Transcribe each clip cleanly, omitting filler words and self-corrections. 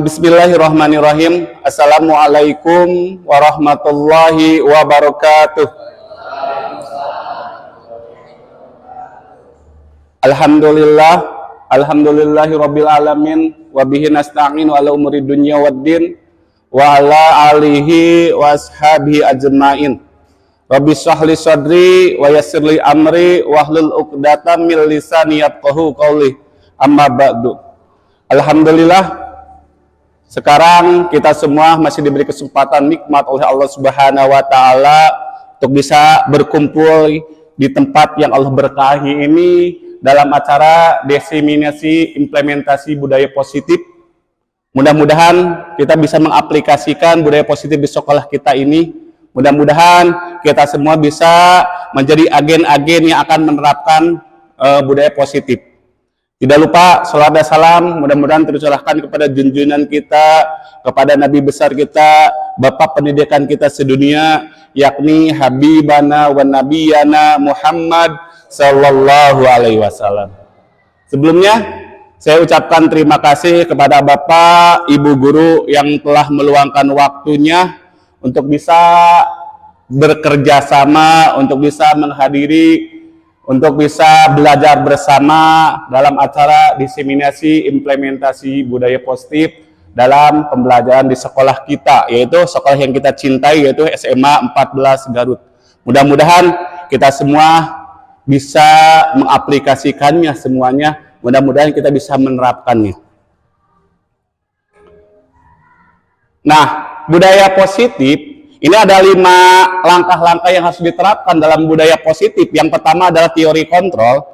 Bismillahirrahmanirrahim. Assalamualaikum warahmatullahi wabarakatuh. Alhamdulillahirabbil alamin wa bihi nasta'in ala umuri dunya waddin wa ala alihi washabihi ajmain. Rabbi shrah li sadri wa yassir li amri wahlul 'uqdatam min lisani yafqahu qawli. Amma ba'du. Alhamdulillah, sekarang kita semua masih diberi kesempatan nikmat oleh Allah Subhanahu wa taala untuk bisa berkumpul di tempat yang Allah berkahi ini dalam acara diseminasi implementasi budaya positif. Mudah-mudahan kita bisa mengaplikasikan budaya positif di sekolah kita ini. Mudah-mudahan kita semua bisa menjadi agen-agen yang akan menerapkan budaya positif. Tidak lupa salawat dan salam mudah-mudahan tercurahkan kepada junjungan kita, kepada Nabi besar kita, Bapak pendidikan kita sedunia, yakni Habibana wa Nabiyana Muhammad Sallallahu Alaihi Wasallam. Sebelumnya, saya ucapkan terima kasih kepada Bapak, Ibu Guru yang telah meluangkan waktunya untuk bisa bekerja sama, untuk bisa menghadiri, untuk bisa belajar bersama dalam acara diseminasi implementasi budaya positif dalam pembelajaran di sekolah kita, yaitu sekolah yang kita cintai, yaitu SMA 14 Garut. Mudah-mudahan kita semua bisa mengaplikasikannya semuanya, mudah-mudahan kita bisa menerapkannya. Nah, budaya positif ini ada 5 langkah-langkah yang harus diterapkan dalam budaya positif. Yang pertama adalah teori kontrol,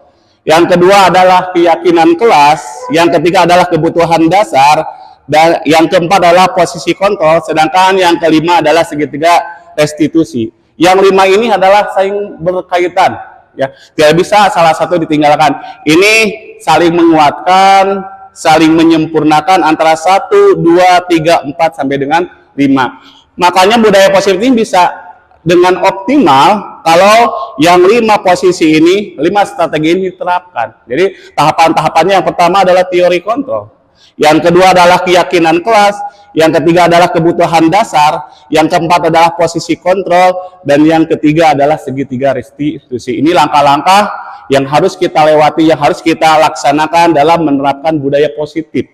yang kedua adalah keyakinan kelas, yang ketiga adalah kebutuhan dasar, dan yang keempat adalah posisi kontrol, sedangkan yang kelima adalah segitiga restitusi. Yang 5 ini adalah saling berkaitan, ya, tidak bisa salah satu ditinggalkan. Ini saling menguatkan, saling menyempurnakan antara 1, 2, 3, 4 sampai dengan 5. Makanya budaya positif ini bisa dengan optimal kalau yang 5 posisi ini, 5 strategi ini diterapkan. Jadi tahapan-tahapannya yang pertama adalah teori kontrol, yang kedua adalah keyakinan kelas, yang ketiga adalah kebutuhan dasar, yang keempat adalah posisi kontrol, dan yang ketiga adalah segitiga restitusi. Ini langkah-langkah yang harus kita lewati, yang harus kita laksanakan dalam menerapkan budaya positif.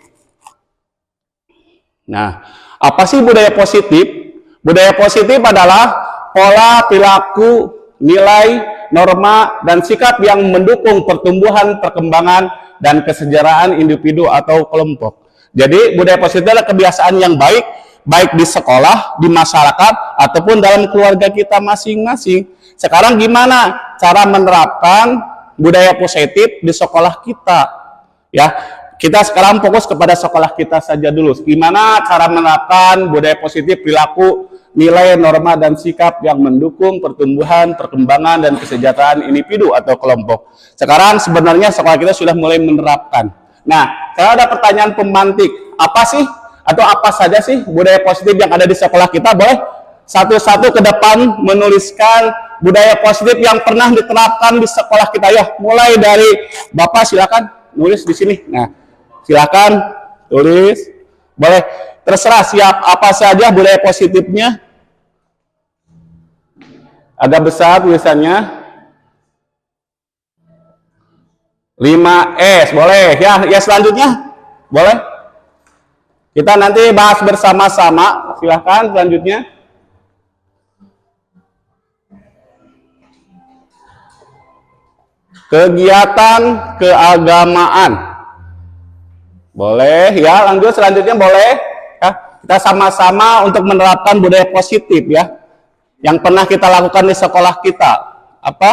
Nah, apa sih budaya positif? Budaya positif adalah pola perilaku, nilai, norma, dan sikap yang mendukung pertumbuhan, perkembangan, dan kesejahteraan individu atau kelompok. Jadi budaya positif adalah kebiasaan yang baik, baik di sekolah, di masyarakat, ataupun dalam keluarga kita masing-masing. Sekarang gimana cara menerapkan budaya positif di sekolah kita? Ya, kita sekarang fokus kepada sekolah kita saja dulu. Gimana cara menerapkan budaya positif, perilaku, nilai, norma, dan sikap yang mendukung pertumbuhan, perkembangan, dan kesejahteraan individu atau kelompok. Sekarang sebenarnya sekolah kita sudah mulai menerapkan. Nah, kalau ada pertanyaan pemantik, apa sih atau apa saja sih budaya positif yang ada di sekolah kita? Boleh satu-satu ke depan menuliskan budaya positif yang pernah diterapkan di sekolah kita. Ya, mulai dari Bapak, silakan nulis di sini. Nah, silakan tulis, boleh, terserah siap apa saja budaya positifnya. Agak besar tulisannya. 5S, boleh ya. Ya, selanjutnya boleh kita nanti bahas bersama-sama. Silakan selanjutnya. Kegiatan keagamaan. Boleh ya, lanjut selanjutnya boleh ya. Kita sama-sama untuk menerapkan budaya positif ya, yang pernah kita lakukan di sekolah kita. Apa?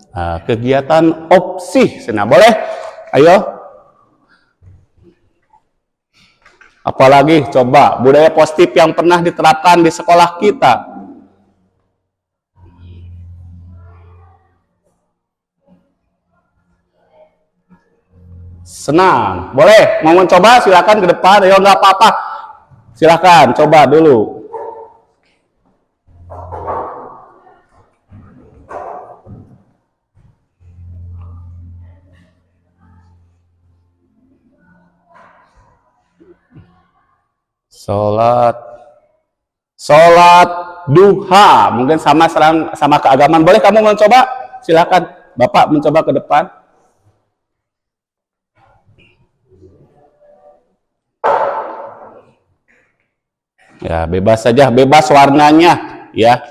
Nah, kegiatan opsi. Nah, boleh? Ayo. Apalagi coba budaya positif yang pernah diterapkan di sekolah kita. Senang, boleh mau mencoba silakan ke depan. Ya, nggak apa-apa, silakan coba dulu. Sholat duha, mungkin sama keagamaan. Boleh kamu mencoba? Silakan, Bapak mencoba ke depan. Ya, bebas saja, bebas warnanya, ya.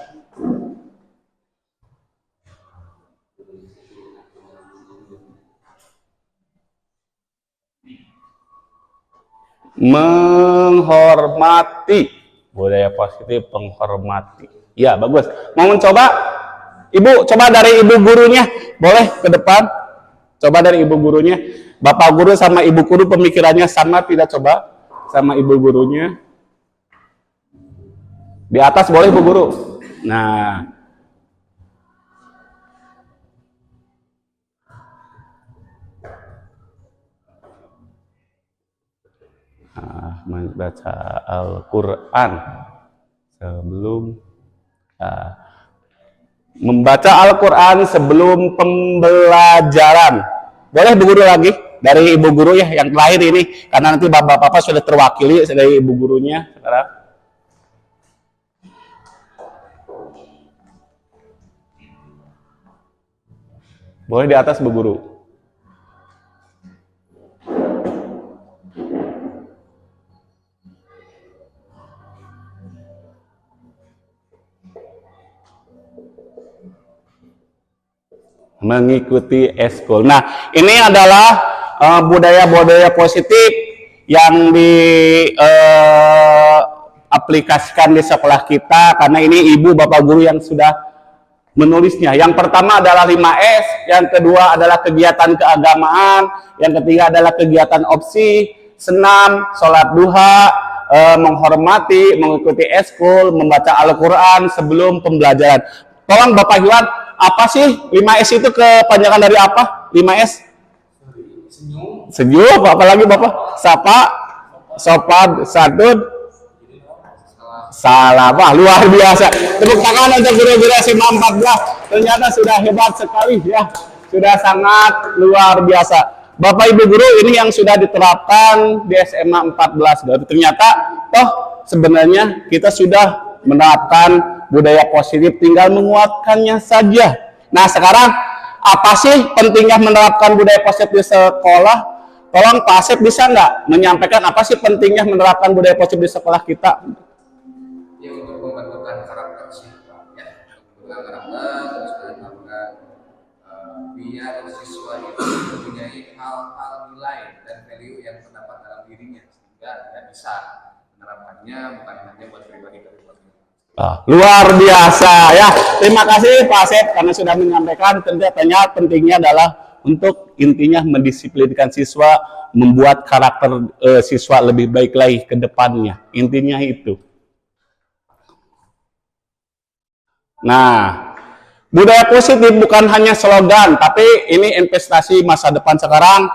Menghormati, budaya positif menghormati. Ya, bagus. Mau mencoba? Ibu, coba dari ibu gurunya. Boleh ke depan? Coba dari ibu gurunya. Bapak guru sama ibu guru pemikirannya sama tidak? Coba sama ibu gurunya. Di atas boleh ibu guru. Nah, membaca Al-Quran sebelum membaca Al-Quran sebelum pembelajaran. Boleh ibu guru lagi dari ibu guru ya yang terakhir ini, karena nanti bapak-bapak sudah terwakili dari ibu gurunya sekarang. Boleh di atas Bu Guru. Mengikuti eskul. Nah, ini adalah budaya-budaya positif yang diaplikasikan di sekolah kita, karena ini ibu bapak guru yang sudah menulisnya. Yang pertama adalah 5S, yang kedua adalah kegiatan keagamaan, yang ketiga adalah kegiatan opsi, senam, sholat duha, menghormati, mengikuti eskul, membaca Al-Quran sebelum pembelajaran. Tolong Bapak Iwan, apa sih 5S itu kepanjangan dari apa? 5S? Senyum, apalagi Bapak? Sapa, sopan, santun, salah. Wah, luar biasa. Tepuk tangan untuk guru-guru SMA 14. Ternyata sudah hebat sekali ya. Sudah sangat luar biasa. Bapak Ibu guru, ini yang sudah diterapkan di SMA 14. Ternyata toh sebenarnya kita sudah menerapkan budaya positif, tinggal menguatkannya saja. Nah, sekarang apa sih pentingnya menerapkan budaya positif di sekolah? Tolong Pak Asep bisa nggak menyampaikan apa sih pentingnya menerapkan budaya positif di sekolah kita? Ya, untuk pembentukan karakter siswa, ya, pembentukan karakter, terus menanamkan biar siswa itu mempunyai hal-hal nilai dan value yang terdapat dalam dirinya, sehingga dia bisa menerapkannya bukan hanya buat pribadi. Luar biasa ya. Terima kasih Pak Asep karena sudah menyampaikan. Tentunya pentingnya adalah untuk intinya mendisiplinkan siswa, membuat karakter siswa lebih baik lagi ke depannya. Intinya itu. Nah, budaya positif bukan hanya slogan, tapi ini investasi masa depan sekarang.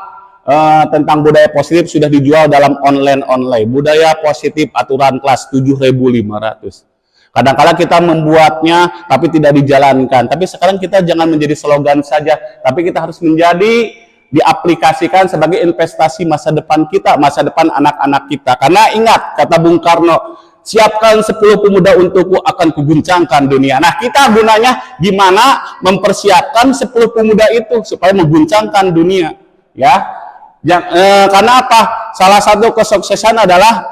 Tentang budaya positif sudah dijual dalam online. Budaya positif aturan kelas 7.500. Kadang-kala kita membuatnya tapi tidak dijalankan. Tapi sekarang kita jangan menjadi slogan saja, tapi kita harus menjadi diaplikasikan sebagai investasi masa depan kita, masa depan anak-anak kita. Karena ingat kata Bung Karno, siapkan 10 pemuda untukku akan kuguncangkan dunia. Nah, kita gunanya gimana mempersiapkan 10 pemuda itu supaya mengguncangkan dunia, ya. Karena apa? Salah satu kesuksesan adalah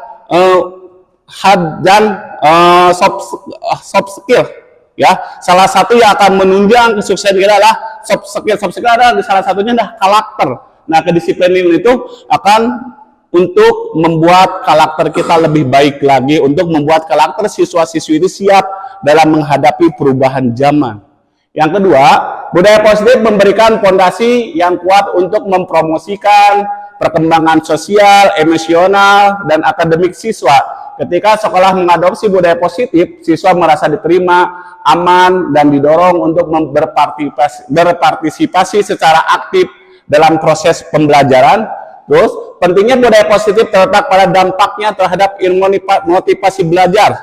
soft skill, ya. Salah satu yang akan menunjang kesuksesan kita adalah soft skill. Soft skill adalah salah satunya adalah karakter. Nah, kedisiplinan itu akan untuk membuat karakter kita lebih baik lagi, untuk membuat karakter siswa-siswi itu siap dalam menghadapi perubahan zaman. Yang kedua, budaya positif memberikan fondasi yang kuat untuk mempromosikan perkembangan sosial, emosional, dan akademik siswa. Ketika sekolah mengadopsi budaya positif, siswa merasa diterima, aman, dan didorong untuk berpartisipasi secara aktif dalam proses pembelajaran. Terus, pentingnya budaya positif terletak pada dampaknya terhadap ilmu motivasi belajar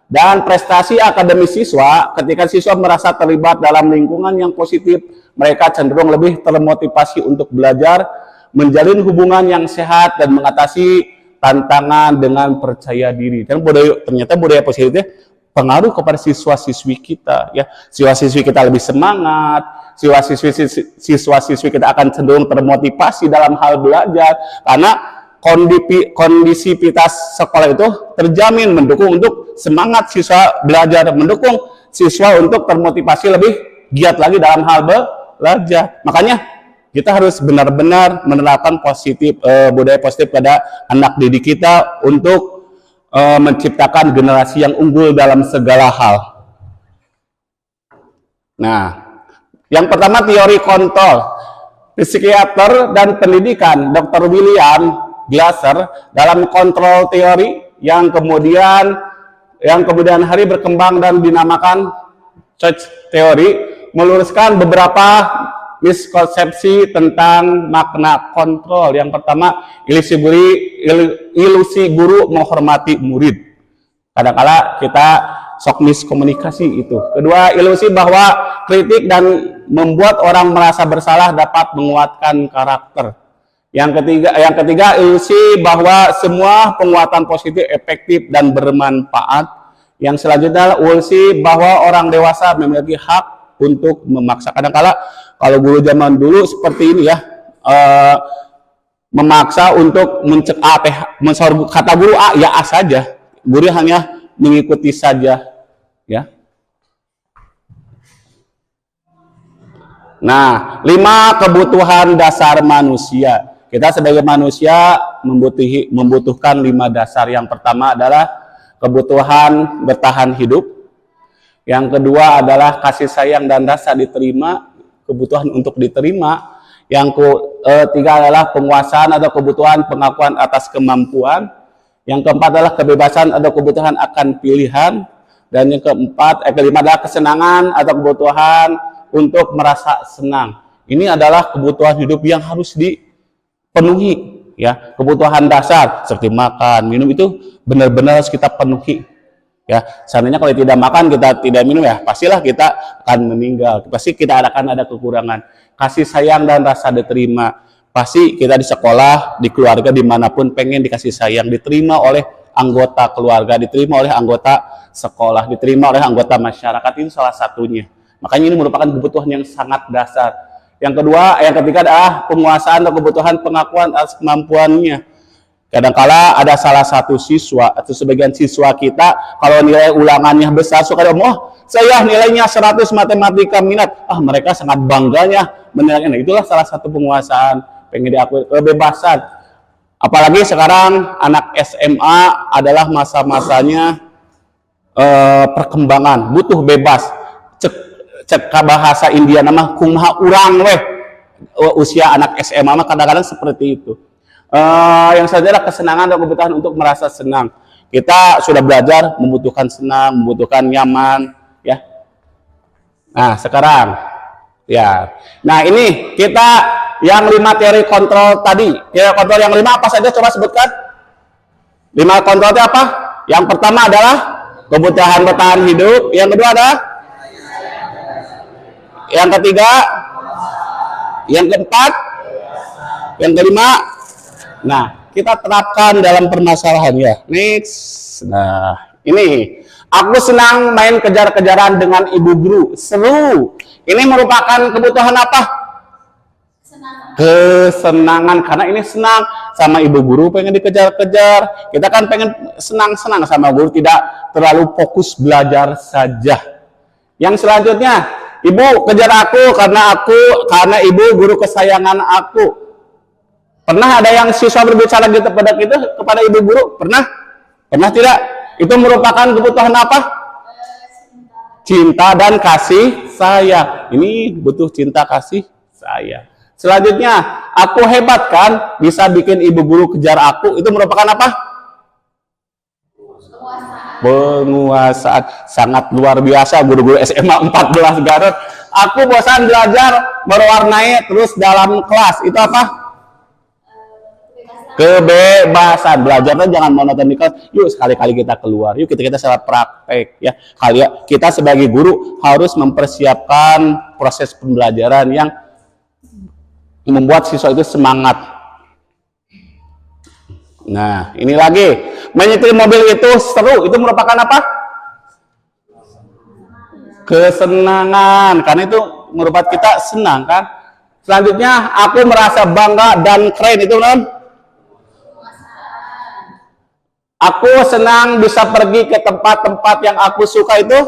dan prestasi akademis siswa. Ketika siswa merasa terlibat dalam lingkungan yang positif, mereka cenderung lebih termotivasi untuk belajar, menjalin hubungan yang sehat, dan mengatasi tantangan dengan percaya diri. Dan ternyata budaya positif pengaruh kepada siswa-siswi kita, ya. Siswa-siswi kita lebih semangat, siswa-siswi kita akan cenderung termotivasi dalam hal belajar, karena kondisivitas sekolah itu terjamin mendukung untuk semangat siswa belajar, mendukung siswa untuk termotivasi lebih giat lagi dalam hal belajar. Makanya kita harus benar-benar menerapkan budaya positif pada anak didik kita untuk menciptakan generasi yang unggul dalam segala hal. Nah, yang pertama teori kontrol. Psikiater dan pendidikan Dr. William Glasser dalam kontrol teori yang kemudian hari berkembang dan dinamakan Church Theory, meluruskan beberapa miskonsepsi tentang makna kontrol. Yang pertama, ilusi guru menghormati murid. Kadang-kala kita sok miskomunikasi itu. Kedua, ilusi bahwa kritik dan membuat orang merasa bersalah dapat menguatkan karakter. Yang ketiga, ilusi bahwa semua penguatan positif efektif dan bermanfaat. Yang selanjutnya, ilusi bahwa orang dewasa memiliki hak untuk memaksa. Kadang-kala kalau guru zaman dulu seperti ini ya, memaksa untuk kata guru A ya A saja, guru hanya mengikuti saja, ya. Nah, 5 kebutuhan dasar manusia. Kita sebagai manusia membutuhkan 5 dasar. Yang pertama adalah kebutuhan bertahan hidup. Yang kedua adalah kasih sayang dan rasa diterima, kebutuhan untuk diterima. Yang ketiga adalah penguasaan atau kebutuhan pengakuan atas kemampuan. Yang keempat adalah kebebasan atau kebutuhan akan pilihan. Dan yang kelima adalah kesenangan atau kebutuhan untuk merasa senang. Ini adalah kebutuhan hidup yang harus dipenuhi, ya. Kebutuhan dasar seperti makan, minum itu benar-benar harus kita penuhi. Ya, seandainya kalau tidak makan, kita tidak minum, ya pastilah kita akan meninggal. Pasti kita akan ada kekurangan. Kasih sayang dan rasa diterima. Pasti kita di sekolah, di keluarga, dimanapun pengen dikasih sayang, diterima oleh anggota keluarga, diterima oleh anggota sekolah, diterima oleh anggota masyarakat. Itu salah satunya. Makanya ini merupakan kebutuhan yang sangat dasar. Yang ketiga adalah penguasaan atau kebutuhan pengakuan atas kemampuannya. Kadang-kala ada salah satu siswa atau sebagian siswa kita, kalau nilai ulangannya besar, suka saya nilainya 100 matematika minat. Mereka sangat bangganya menilainya. Nah, itulah salah satu penguasaan, pengen diakui, kebebasan. Apalagi sekarang anak SMA adalah masa-masanya perkembangan, butuh bebas. Cek bahasa India nama kumha urang weh. Usia anak SMA mah kadang-kadang seperti itu. Yang selanjutnya adalah kesenangan dan kebutuhan untuk merasa senang. Kita sudah belajar membutuhkan senang, membutuhkan nyaman, ya. Nah, sekarang, ya. Nah, ini kita yang 5 teori kontrol tadi. Teori kontrol yang 5 apa saja? Coba sebutkan. 5 kontrol itu apa? Yang pertama adalah kebutuhan bertahan hidup. Yang kedua adalah, yang ketiga, yang keempat, yang kelima. Nah, kita terapkan dalam permasalahan, ya. Next. Nah, ini aku senang main kejar-kejaran dengan ibu guru. Seru. Ini merupakan kebutuhan apa? Kesenangan. Karena ini senang sama ibu guru, pengen dikejar-kejar. Kita kan pengen senang-senang sama guru, tidak terlalu fokus belajar saja. Yang selanjutnya, ibu kejar aku karena ibu guru kesayangan aku. Pernah ada yang siswa berbicara gitu kepada ibu guru? Pernah? Pernah tidak? Itu merupakan kebutuhan apa? Cinta dan kasih sayang. Ini butuh cinta kasih sayang. Selanjutnya, aku hebat kan? Bisa bikin ibu guru kejar aku. Itu merupakan apa? Penguasaan. Sangat luar biasa guru-guru SMA 14 Garut. Aku bosan belajar mewarnai terus dalam kelas. Itu apa? Kebebasan. Belajarnya jangan monoton di kelas. Yuk sekali-kali kita keluar. Yuk kita salah praktek, ya. Kita sebagai guru harus mempersiapkan proses pembelajaran yang membuat siswa itu semangat. Nah, ini lagi. Menyetir mobil itu seru. Itu merupakan apa? Kesenangan. Karena itu merupakan kita senang kan. Selanjutnya, aku merasa bangga dan keren. Itu kan? Aku senang bisa pergi ke tempat-tempat yang aku suka itu.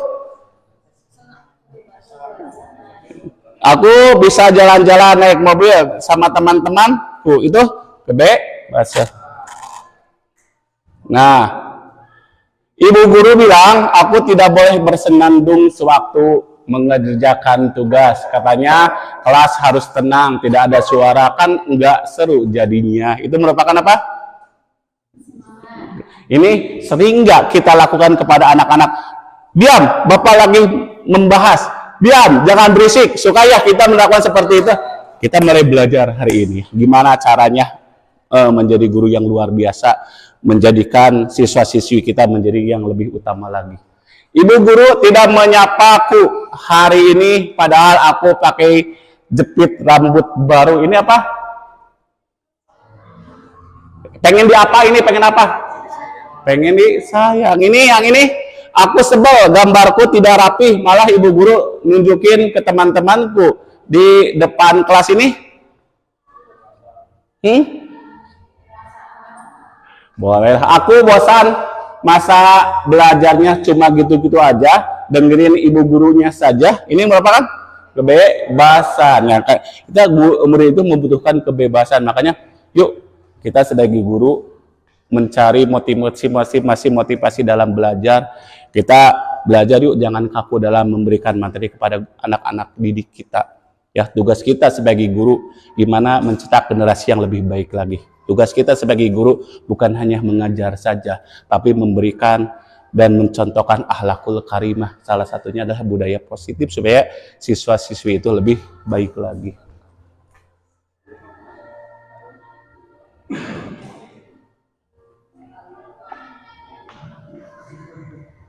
Aku bisa jalan-jalan naik mobil sama teman-temanku. Itu kebebasan. Nah, ibu guru bilang aku tidak boleh bersenandung sewaktu mengerjakan tugas. Katanya kelas harus tenang, tidak ada suara, kan enggak seru jadinya. Itu merupakan apa? Ini sering enggak kita lakukan kepada anak-anak? Diam, Bapak lagi membahas. Diam, jangan berisik. Supaya kita melakukan seperti itu. Kita mulai belajar hari ini. Gimana caranya menjadi guru yang luar biasa, menjadikan siswa-siswi kita menjadi yang lebih utama lagi. Ibu guru tidak menyapaku hari ini, padahal aku pakai jepit rambut baru. Ini apa? Pengen di apa ini? Pengen apa? Pengen disayang. Ini yang ini aku sebel, gambarku tidak rapi, malah ibu guru nunjukin ke teman-temanku di depan kelas ini. Boleh, aku bosan masa belajarnya cuma gitu-gitu aja, dengerin ibu gurunya saja. Ini merupakan kebebasan. Ya, kita murid itu membutuhkan kebebasan. Makanya yuk kita sebagai guru mencari motivasi dalam belajar. Kita belajar yuk, jangan kaku dalam memberikan materi kepada anak-anak didik kita. Ya, tugas kita sebagai guru gimana mencetak generasi yang lebih baik lagi. Tugas kita sebagai guru bukan hanya mengajar saja, tapi memberikan dan mencontohkan akhlakul karimah. Salah satunya adalah budaya positif supaya siswa-siswi itu lebih baik lagi.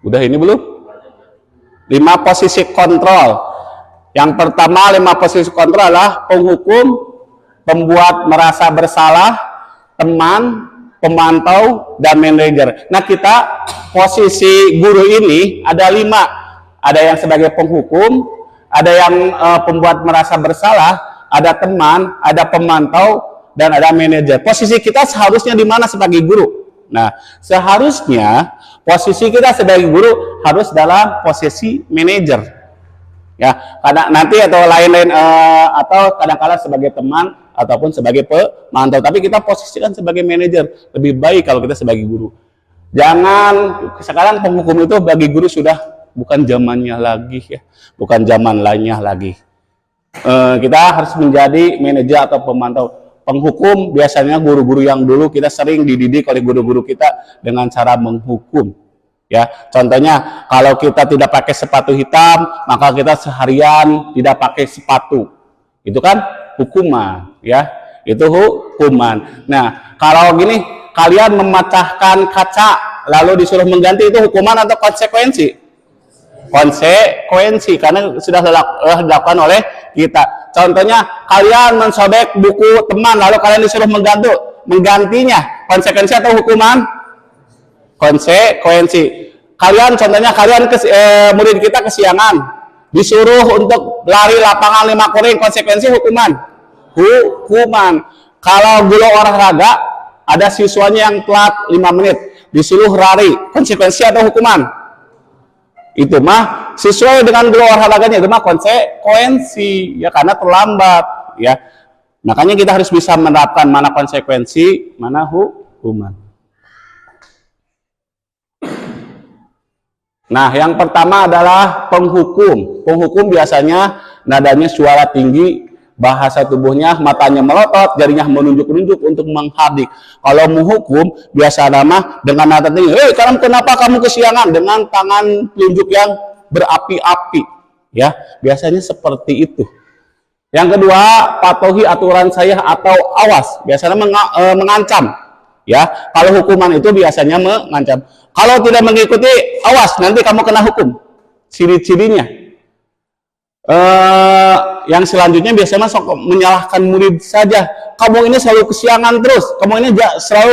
Udah ini belum? 5 posisi kontrol. Yang pertama 5 posisi kontrol adalah penghukum, pembuat merasa bersalah, teman, pemantau, dan manajer. Nah, kita posisi guru ini ada 5. Ada yang sebagai penghukum, ada yang pembuat merasa bersalah, ada teman, ada pemantau, dan ada manajer. Posisi kita seharusnya di mana sebagai guru? Nah, seharusnya posisi kita sebagai guru harus dalam posisi manajer. Ya, karena nanti atau lain-lain atau kadang-kala sebagai teman ataupun sebagai pemantau, tapi kita posisikan sebagai manajer. Lebih baik kalau kita sebagai guru. Jangan, sekarang penghukum itu bagi guru sudah bukan zamannya lagi ya, bukan zaman lainnya lagi. Kita harus menjadi manajer atau pemantau. Penghukum biasanya guru-guru yang dulu kita sering dididik oleh guru-guru kita dengan cara menghukum. Ya, contohnya kalau kita tidak pakai sepatu hitam, maka kita seharian tidak pakai sepatu. Itu kan hukuman, ya. Itu hukuman. Nah, kalau gini, kalian memecahkan kaca lalu disuruh mengganti, itu hukuman atau konsekuensi? Konsekuensi, karena sudah dilakukan oleh kita. Contohnya, kalian mensobek buku teman lalu kalian disuruh menggantinya. Konsekuensi atau hukuman? Konsekuensi. Kalian contohnya murid kita kesiangan, disuruh untuk lari lapangan 5 kering, konsekuensi hukuman. Kalau guru olahraga ada siswanya yang telat 5 menit, disuruh lari, konsekuensi atau hukuman? Itu mah sesuai dengan guru olahraganya, itu mah konsekuensi ya, karena terlambat ya. Makanya kita harus bisa menerapkan mana konsekuensi, mana hukuman. Nah, yang pertama adalah penghukum. Penghukum biasanya nadanya suara tinggi, bahasa tubuhnya, matanya melotot, jarinya menunjuk-nunjuk untuk menghardik. Kalau menghukum, biasa nama dengan nada tinggi, "Hei, kenapa kamu kesiangan?" Dengan tangan telunjuk yang berapi-api. Ya, biasanya seperti itu. Yang kedua, patuhi aturan saya atau awas. Biasanya mengancam. Ya, kalau hukuman itu biasanya mengancam. Kalau tidak mengikuti, awas, nanti kamu kena hukum. Ciri-cirinya yang selanjutnya biasanya sok menyalahkan murid saja. Kamu ini selalu kesiangan terus, kamu ini selalu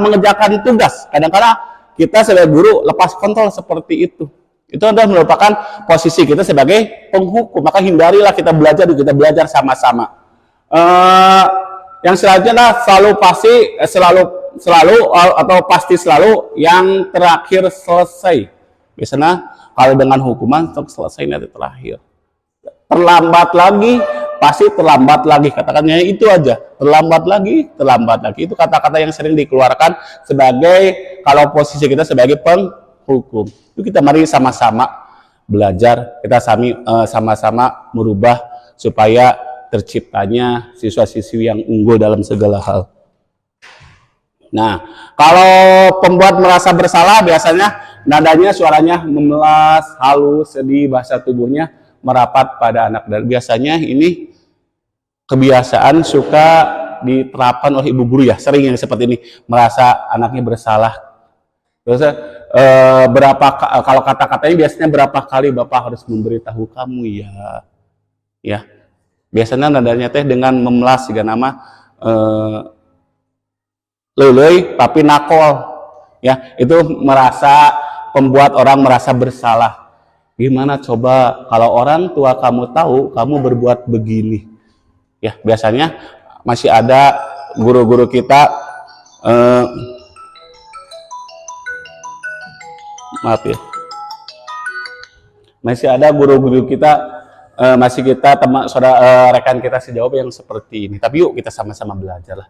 mengerjakan tugas. Kadang-kadang kita sebagai guru lepas kontrol seperti itu. Itu adalah merupakan posisi kita sebagai penghukum. Maka hindarilah kita belajar sama-sama. Yang selanjutnya pasti selalu yang terakhir selesai. Biasanya kalau dengan hukuman selesai nanti terakhir. Terlambat lagi, pasti terlambat lagi. Katakannya itu aja, terlambat lagi. Itu kata-kata yang sering dikeluarkan sebagai kalau posisi kita sebagai penghukum. Itu kita mari sama-sama belajar, kita sama-sama merubah supaya terciptanya siswa-siswi yang unggul dalam segala hal. Nah, kalau pembuat merasa bersalah biasanya nadanya suaranya memelas, halus, sedih, bahasa tubuhnya merapat pada anak. Dan biasanya ini kebiasaan suka diterapkan oleh ibu guru ya, sering yang seperti ini, merasa anaknya bersalah. Terus kalau kata-katanya biasanya berapa kali Bapak harus memberitahu kamu ya. Biasanya nadanya teh dengan memelas juga nama lelei tapi nakol ya, itu membuat orang merasa bersalah. Gimana coba kalau orang tua kamu tahu kamu berbuat begini ya. Biasanya masih ada guru-guru kita masih ada guru-guru kita masih kita rekan kita sejauh yang seperti ini. Tapi yuk kita sama-sama belajar lah.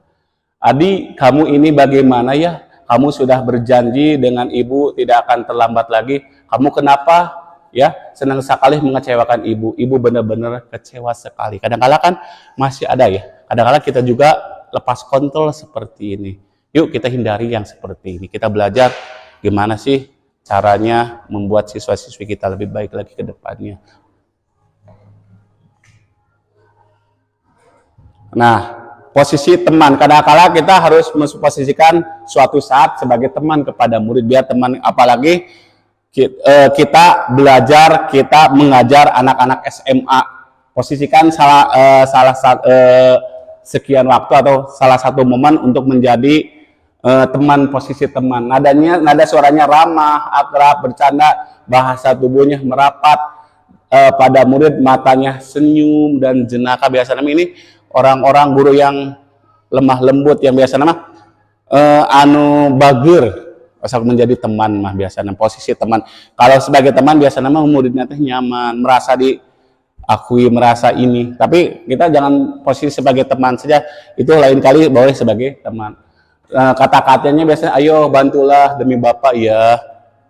Adi, kamu ini bagaimana ya? Kamu sudah berjanji dengan ibu tidak akan terlambat lagi. Kamu kenapa ya senang sekali mengecewakan ibu? Ibu benar-benar kecewa sekali. Kadang-kadang kan masih ada ya. Kadang-kadang kita juga lepas kontrol seperti ini. Yuk kita hindari yang seperti ini. Kita belajar gimana sih caranya membuat siswa-siswi kita lebih baik lagi ke depannya. Nah, posisi teman, kadang-kala kita harus memposisikan suatu saat sebagai teman kepada murid, biar teman, apalagi kita belajar, kita mengajar anak-anak SMA, posisikan sekian waktu atau salah satu momen untuk menjadi teman, posisi teman. Nada suaranya ramah, akrab, bercanda, bahasa tubuhnya merapat pada murid, matanya senyum dan jenaka. Biasanya ini orang-orang guru yang lemah lembut, yang biasa nama bager asal menjadi teman mah biasanya posisi teman. Kalau sebagai teman biasa nama muridnya teh nyaman, merasa diakui, merasa ini. Tapi kita jangan posisi sebagai teman saja, itu lain kali boleh sebagai teman. Kata-katanya biasanya ayo bantulah demi Bapak ya.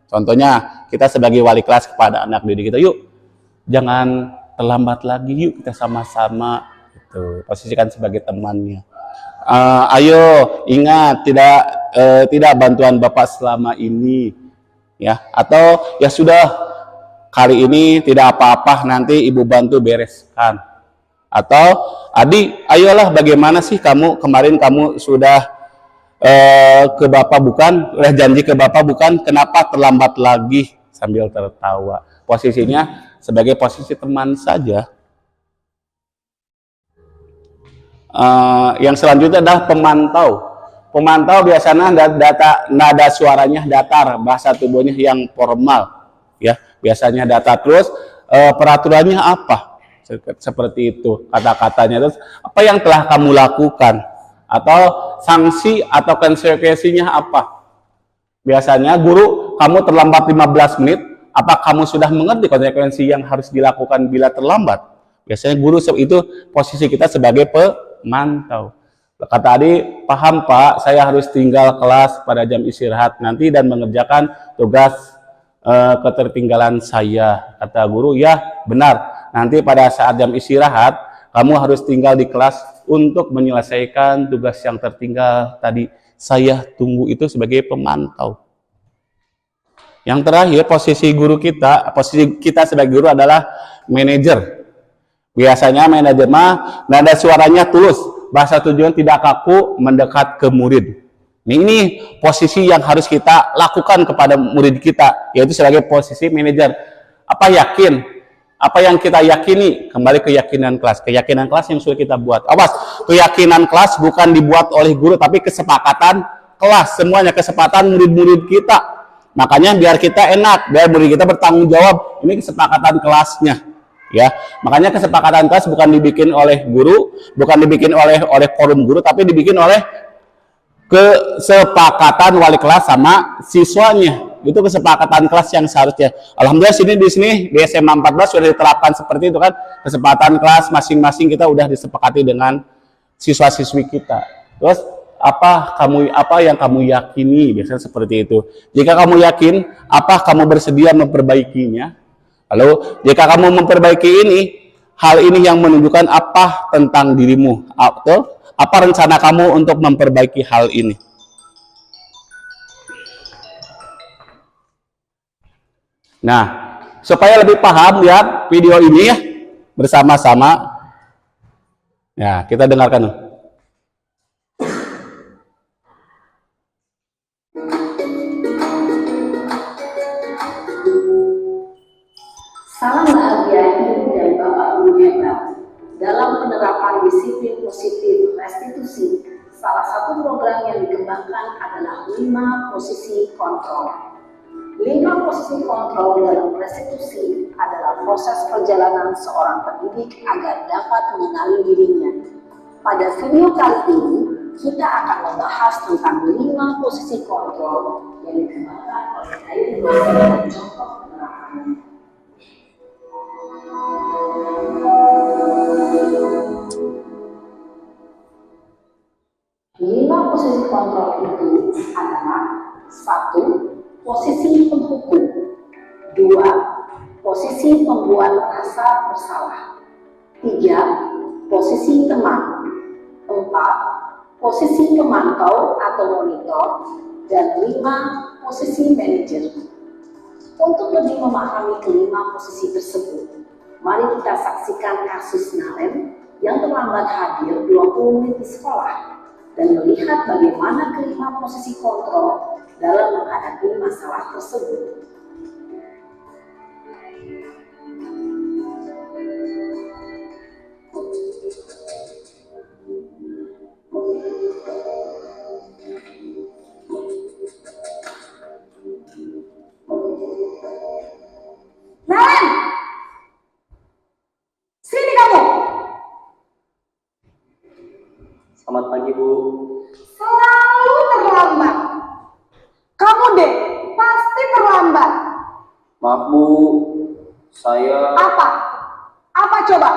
Contohnya kita sebagai wali kelas kepada anak didik kita, yuk jangan terlambat lagi, yuk kita sama-sama. Posisikan sebagai temannya. Ayo ingat tidak bantuan Bapak selama ini ya, atau ya sudah kali ini tidak apa-apa, nanti Ibu bantu bereskan. Atau Adi, ayolah bagaimana sih kemarin kamu sudah ke Bapak bukan, udah janji ke Bapak bukan, kenapa terlambat lagi, sambil tertawa. Posisinya sebagai posisi teman saja. Yang selanjutnya adalah pemantau. Pemantau biasanya nada suaranya datar, bahasa tubuhnya yang formal, ya biasanya datar. Terus peraturannya apa? Seperti itu kata-katanya. Terus apa yang telah kamu lakukan? Atau sanksi atau konsekuensinya apa? Biasanya guru, kamu terlambat 15 menit. Apa kamu sudah mengerti konsekuensi yang harus dilakukan bila terlambat? Biasanya guru itu posisi kita sebagai pemantau. Kata adik, paham Pak, saya harus tinggal kelas pada jam istirahat nanti dan mengerjakan tugas ketertinggalan saya. Kata guru, ya benar, nanti pada saat jam istirahat kamu harus tinggal di kelas untuk menyelesaikan tugas yang tertinggal tadi. Saya tunggu. Itu sebagai pemantau. Yang terakhir, posisi kita sebagai guru adalah manajer. Biasanya manajer mah nada suaranya tulus, bahasa tujuan tidak kaku, mendekat ke murid. Ini posisi yang harus kita lakukan kepada murid kita, yaitu sebagai posisi manajer. Apa yakin Apa yang kita yakini, kembali keyakinan kelas. Keyakinan kelas yang sudah kita buat. Awas, keyakinan kelas bukan dibuat oleh guru, tapi kesepakatan kelas. Semuanya kesepakatan murid-murid kita. Makanya biar kita enak, biar murid kita bertanggung jawab. Ini kesepakatan kelasnya. Ya, makanya kesepakatan kelas bukan dibikin oleh guru, bukan dibikin oleh forum guru, tapi dibikin oleh kesepakatan wali kelas sama siswanya. Itu kesepakatan kelas yang seharusnya. Alhamdulillah di sini di SMA 14 sudah diterapkan seperti itu kan. Kesepakatan kelas masing-masing kita udah disepakati dengan siswa-siswi kita. Terus apa yang kamu yakini, biasanya seperti itu. Jika kamu yakin, apa kamu bersedia memperbaikinya? Lalu jika kamu memperbaiki ini, hal ini yang menunjukkan apa tentang dirimu? Apa rencana kamu untuk memperbaiki hal ini? Nah, supaya lebih paham, lihat video ini ya bersama-sama. Ya, kita dengarkan. Salam bahagia Ibu dan Bapak Guru hebat. Dalam penerapan disiplin positif restitusi, salah satu program yang dikembangkan adalah 5 posisi kontrol. 5 posisi kontrol dalam restitusi adalah proses perjalanan seorang pendidik agar dapat mengenali dirinya. Pada video kali ini, kita akan membahas tentang 5 posisi kontrol yang dikembangkan oleh Dayun dan contoh penerapannya. Lima posisi kontrol itu adalah 1. Posisi penghukum, 2. Posisi pembuat rasa bersalah, 3. Posisi teman, 4. Posisi pemantau atau monitor, dan 5. Posisi manajer. Untuk lebih memahami kelima posisi tersebut, mari kita saksikan kasus Naren yang terlambat hadir 20 menit di sekolah dan melihat bagaimana kelima posisi kontrol dalam menghadapi masalah tersebut. Naren, sini kamu. Selamat pagi, Bu. Selalu terlambat. Kamu deh, pasti terlambat. Maaf, Bu. Saya... Apa? Apa coba?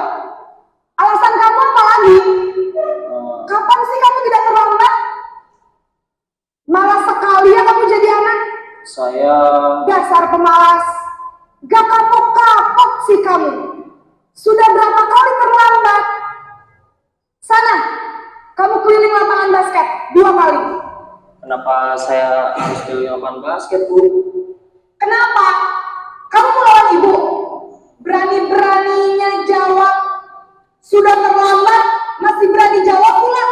Alasan kamu apa lagi? Kapan sih kamu tidak terlambat? Malas sekali ya kamu jadi anak. Saya... Dasar pemalas. Gak kapok-kapok sih kamu. Sudah berapa kali terlambat? Sana, kamu keliling lapangan basket 2 kali. Kenapa saya harus keliling lapangan basket, Bu? Kenapa? Kamu melawan ibu? Berani-beraninya jawab. Sudah terlambat, masih berani jawab pula.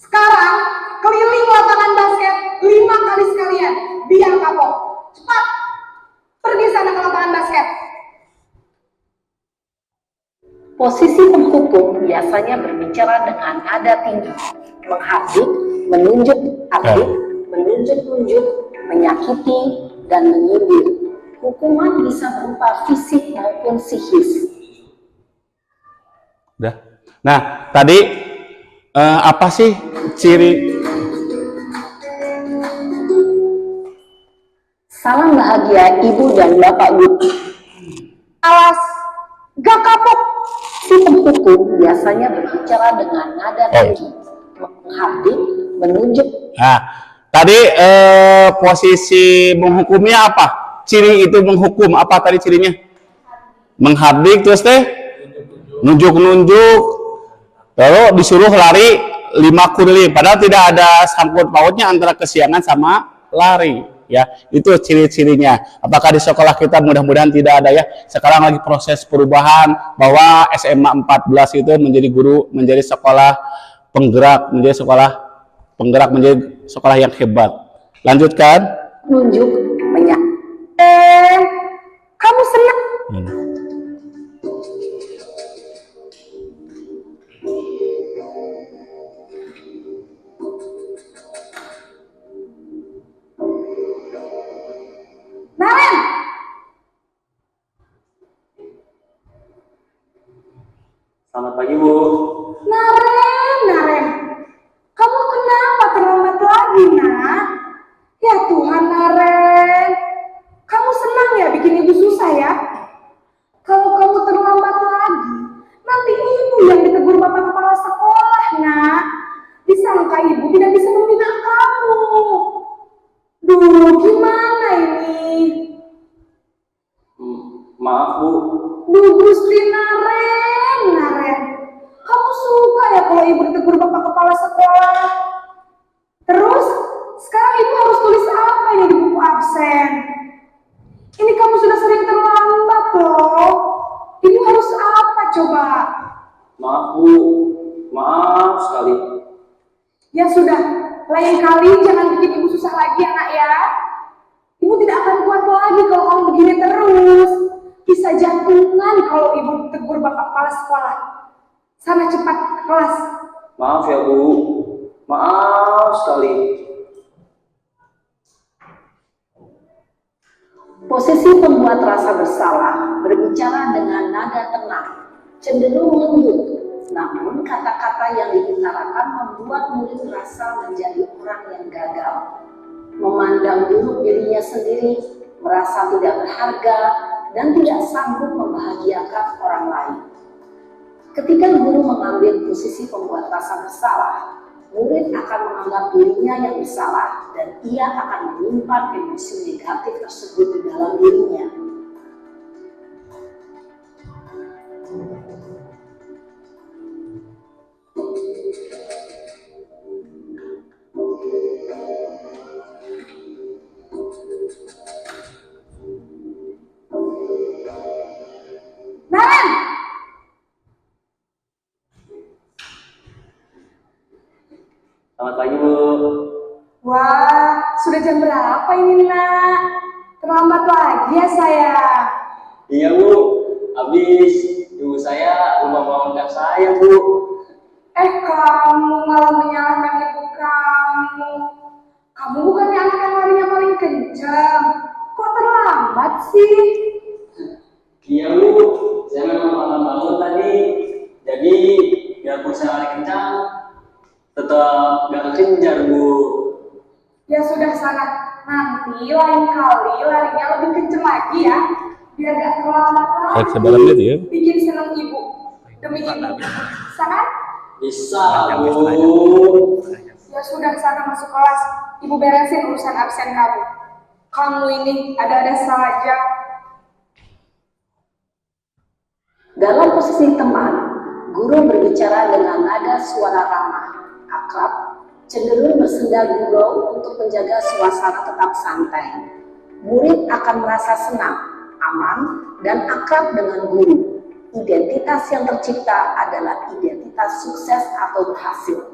Sekarang, keliling lapangan basket 5 kali sekalian. Biar kapok. Cepat, pergi sana ke lapangan basket. Posisi penghukum biasanya berbicara dengan nada tinggi, menghardik, menunjuk aktif, menunjuk-nunjuk, menyakiti, dan menyindir. Hukuman bisa berupa fisik maupun psikis. Udah. Nah, tadi apa sih ciri? Salam bahagia Ibu dan Bapak Guru. Awas, gak kapok. Si penghukum biasanya berbicara dengan nada tinggi, menghardik, menunjuk. Nah, tadi posisi menghukumnya apa? Ciri itu menghukum apa tadi cirinya? Menghardik, terus teh nunjuk-nunjuk, lalu disuruh lari 5 keliling. Padahal tidak ada sangkut pautnya antara kesiangan sama lari. Ya, itu ciri-cirinya. Apakah di sekolah kita mudah-mudahan tidak ada ya. Sekarang lagi proses perubahan bahwa SMA 14 itu menjadi menjadi sekolah penggerak, menjadi sekolah yang hebat. Lanjutkan. Nunjuk, Kamu senang? Selamat pagi, Bu. Naren, kamu kenapa terlambat lagi, nak? Ya Tuhan, Naren, kamu senang ya bikin ibu susah ya? Kalau kamu terlambat lagi, nanti ibu yang ditegur bapak kepala sekolah, nak. Disangka ibu tidak bisa membina kamu. Duh, gimana ini? Maaf, Bu. Duh, Gusti Naren, kamu suka ya kalau ibu ditegur bapak kepala sekolah? Terus, sekarang ibu harus tulis apa ini di buku absen? Ini kamu sudah sering terlambat loh. Ibu harus apa coba? Maaf, Bu. Maaf sekali. Ya sudah, lain kali jangan bikin ibu susah lagi ya nak ya. Ibu tidak akan kuat lagi kalau kamu begini terus. Bisa jantungan kalau ibu tegur bapak kepala sekolah. Sana cepat ke kelas. Maaf ya, Bu. Maaf sekali. Posisi pembuat rasa bersalah berbicara dengan nada tenang, cenderung lembut, namun kata-kata yang diutarakan membuat murid merasa menjadi orang yang gagal, memandang buruk dirinya sendiri, merasa tidak berharga, dan tidak sanggup membahagiakan orang lain. Ketika guru mengambil posisi pembuat rasa bersalah, murid akan menganggap dirinya yang bersalah dan ia akan menyimpan emosi negatif tersebut di dalam dirinya. Naren, Selamat pagi, Bu. wah, sudah jam berapa ini nak? Terlambat lagi ya sayang. Iya, Bu. Habis ibu saya lupa bangunkan saya, Bu. Kamu malah menyalahkan ibu kamu. Kamu bukannya anak yang larinya paling kencang. Kok terlambat sih? Iya, Bu. Saya memang malam bangun tadi. Jadi, biarpun saya lari kencang, tetap gak kejar, Bu. Ya sudah sana. Nanti lain kali larinya lebih kenceng lagi ya. Biar gak terlambat lagi. Sebaran dia ya. Bikin senang ibu. Demi ibu. Sana? Bisa, Bu. Ya sudah sana masuk kelas. Ibu beresin urusan absen kamu. Kamu ini ada-ada saja. Dalam posisi teman, guru berbicara dengan nada suara ramah, akrab, cenderung bersenda gurau untuk menjaga suasana tetap santai. Murid akan merasa senang, aman, dan akrab dengan guru. Identitas yang tercipta adalah identitas sukses atau berhasil.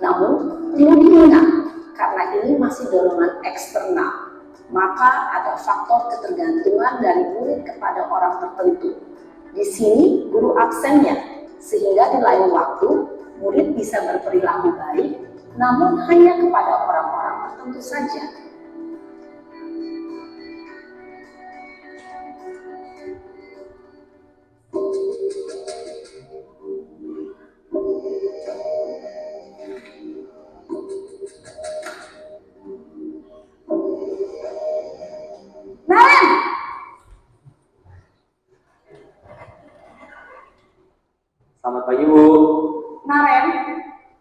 Namun, perlu diingat, karena ini masih dorongan eksternal, maka ada faktor ketergantungan dari murid kepada orang tertentu. Di sini guru absennya, sehingga di lain waktu murid bisa berperilaku baik, namun hanya kepada orang-orang tertentu saja. Naren! Selamat pagi, Bu. Naren,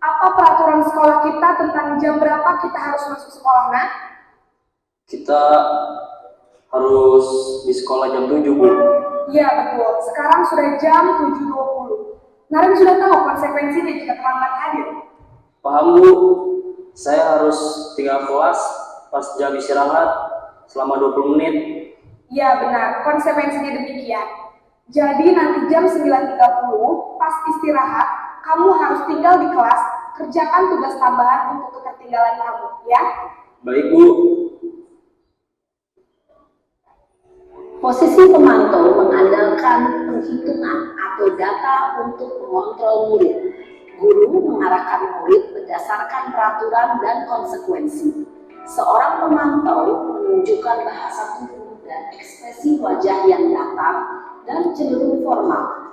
apa peraturan sekolah kita tentang jam berapa kita harus masuk sekolah, nak? Kita harus di sekolah jam 7, Bu. Iya betul, sekarang sudah jam 7.20. Naren sudah tahu konsekuensinya jika terlambat hadir. Paham, Bu. Saya harus tinggal kelas pas jam istirahat selama 20 menit. Iya benar, konsekuensinya demikian. Jadi nanti jam 9.30 pas istirahat, kamu harus tinggal di kelas, kerjakan tugas tambahan untuk ketertinggalan kamu, ya? Baik, Bu. Posisi pemantau mengandalkan penghitungan atau data untuk mengontrol murid. Guru mengarahkan murid berdasarkan peraturan dan konsekuensi. Seorang pemantau menunjukkan bahasa tubuh dan ekspresi wajah yang datar dan cenderung formal.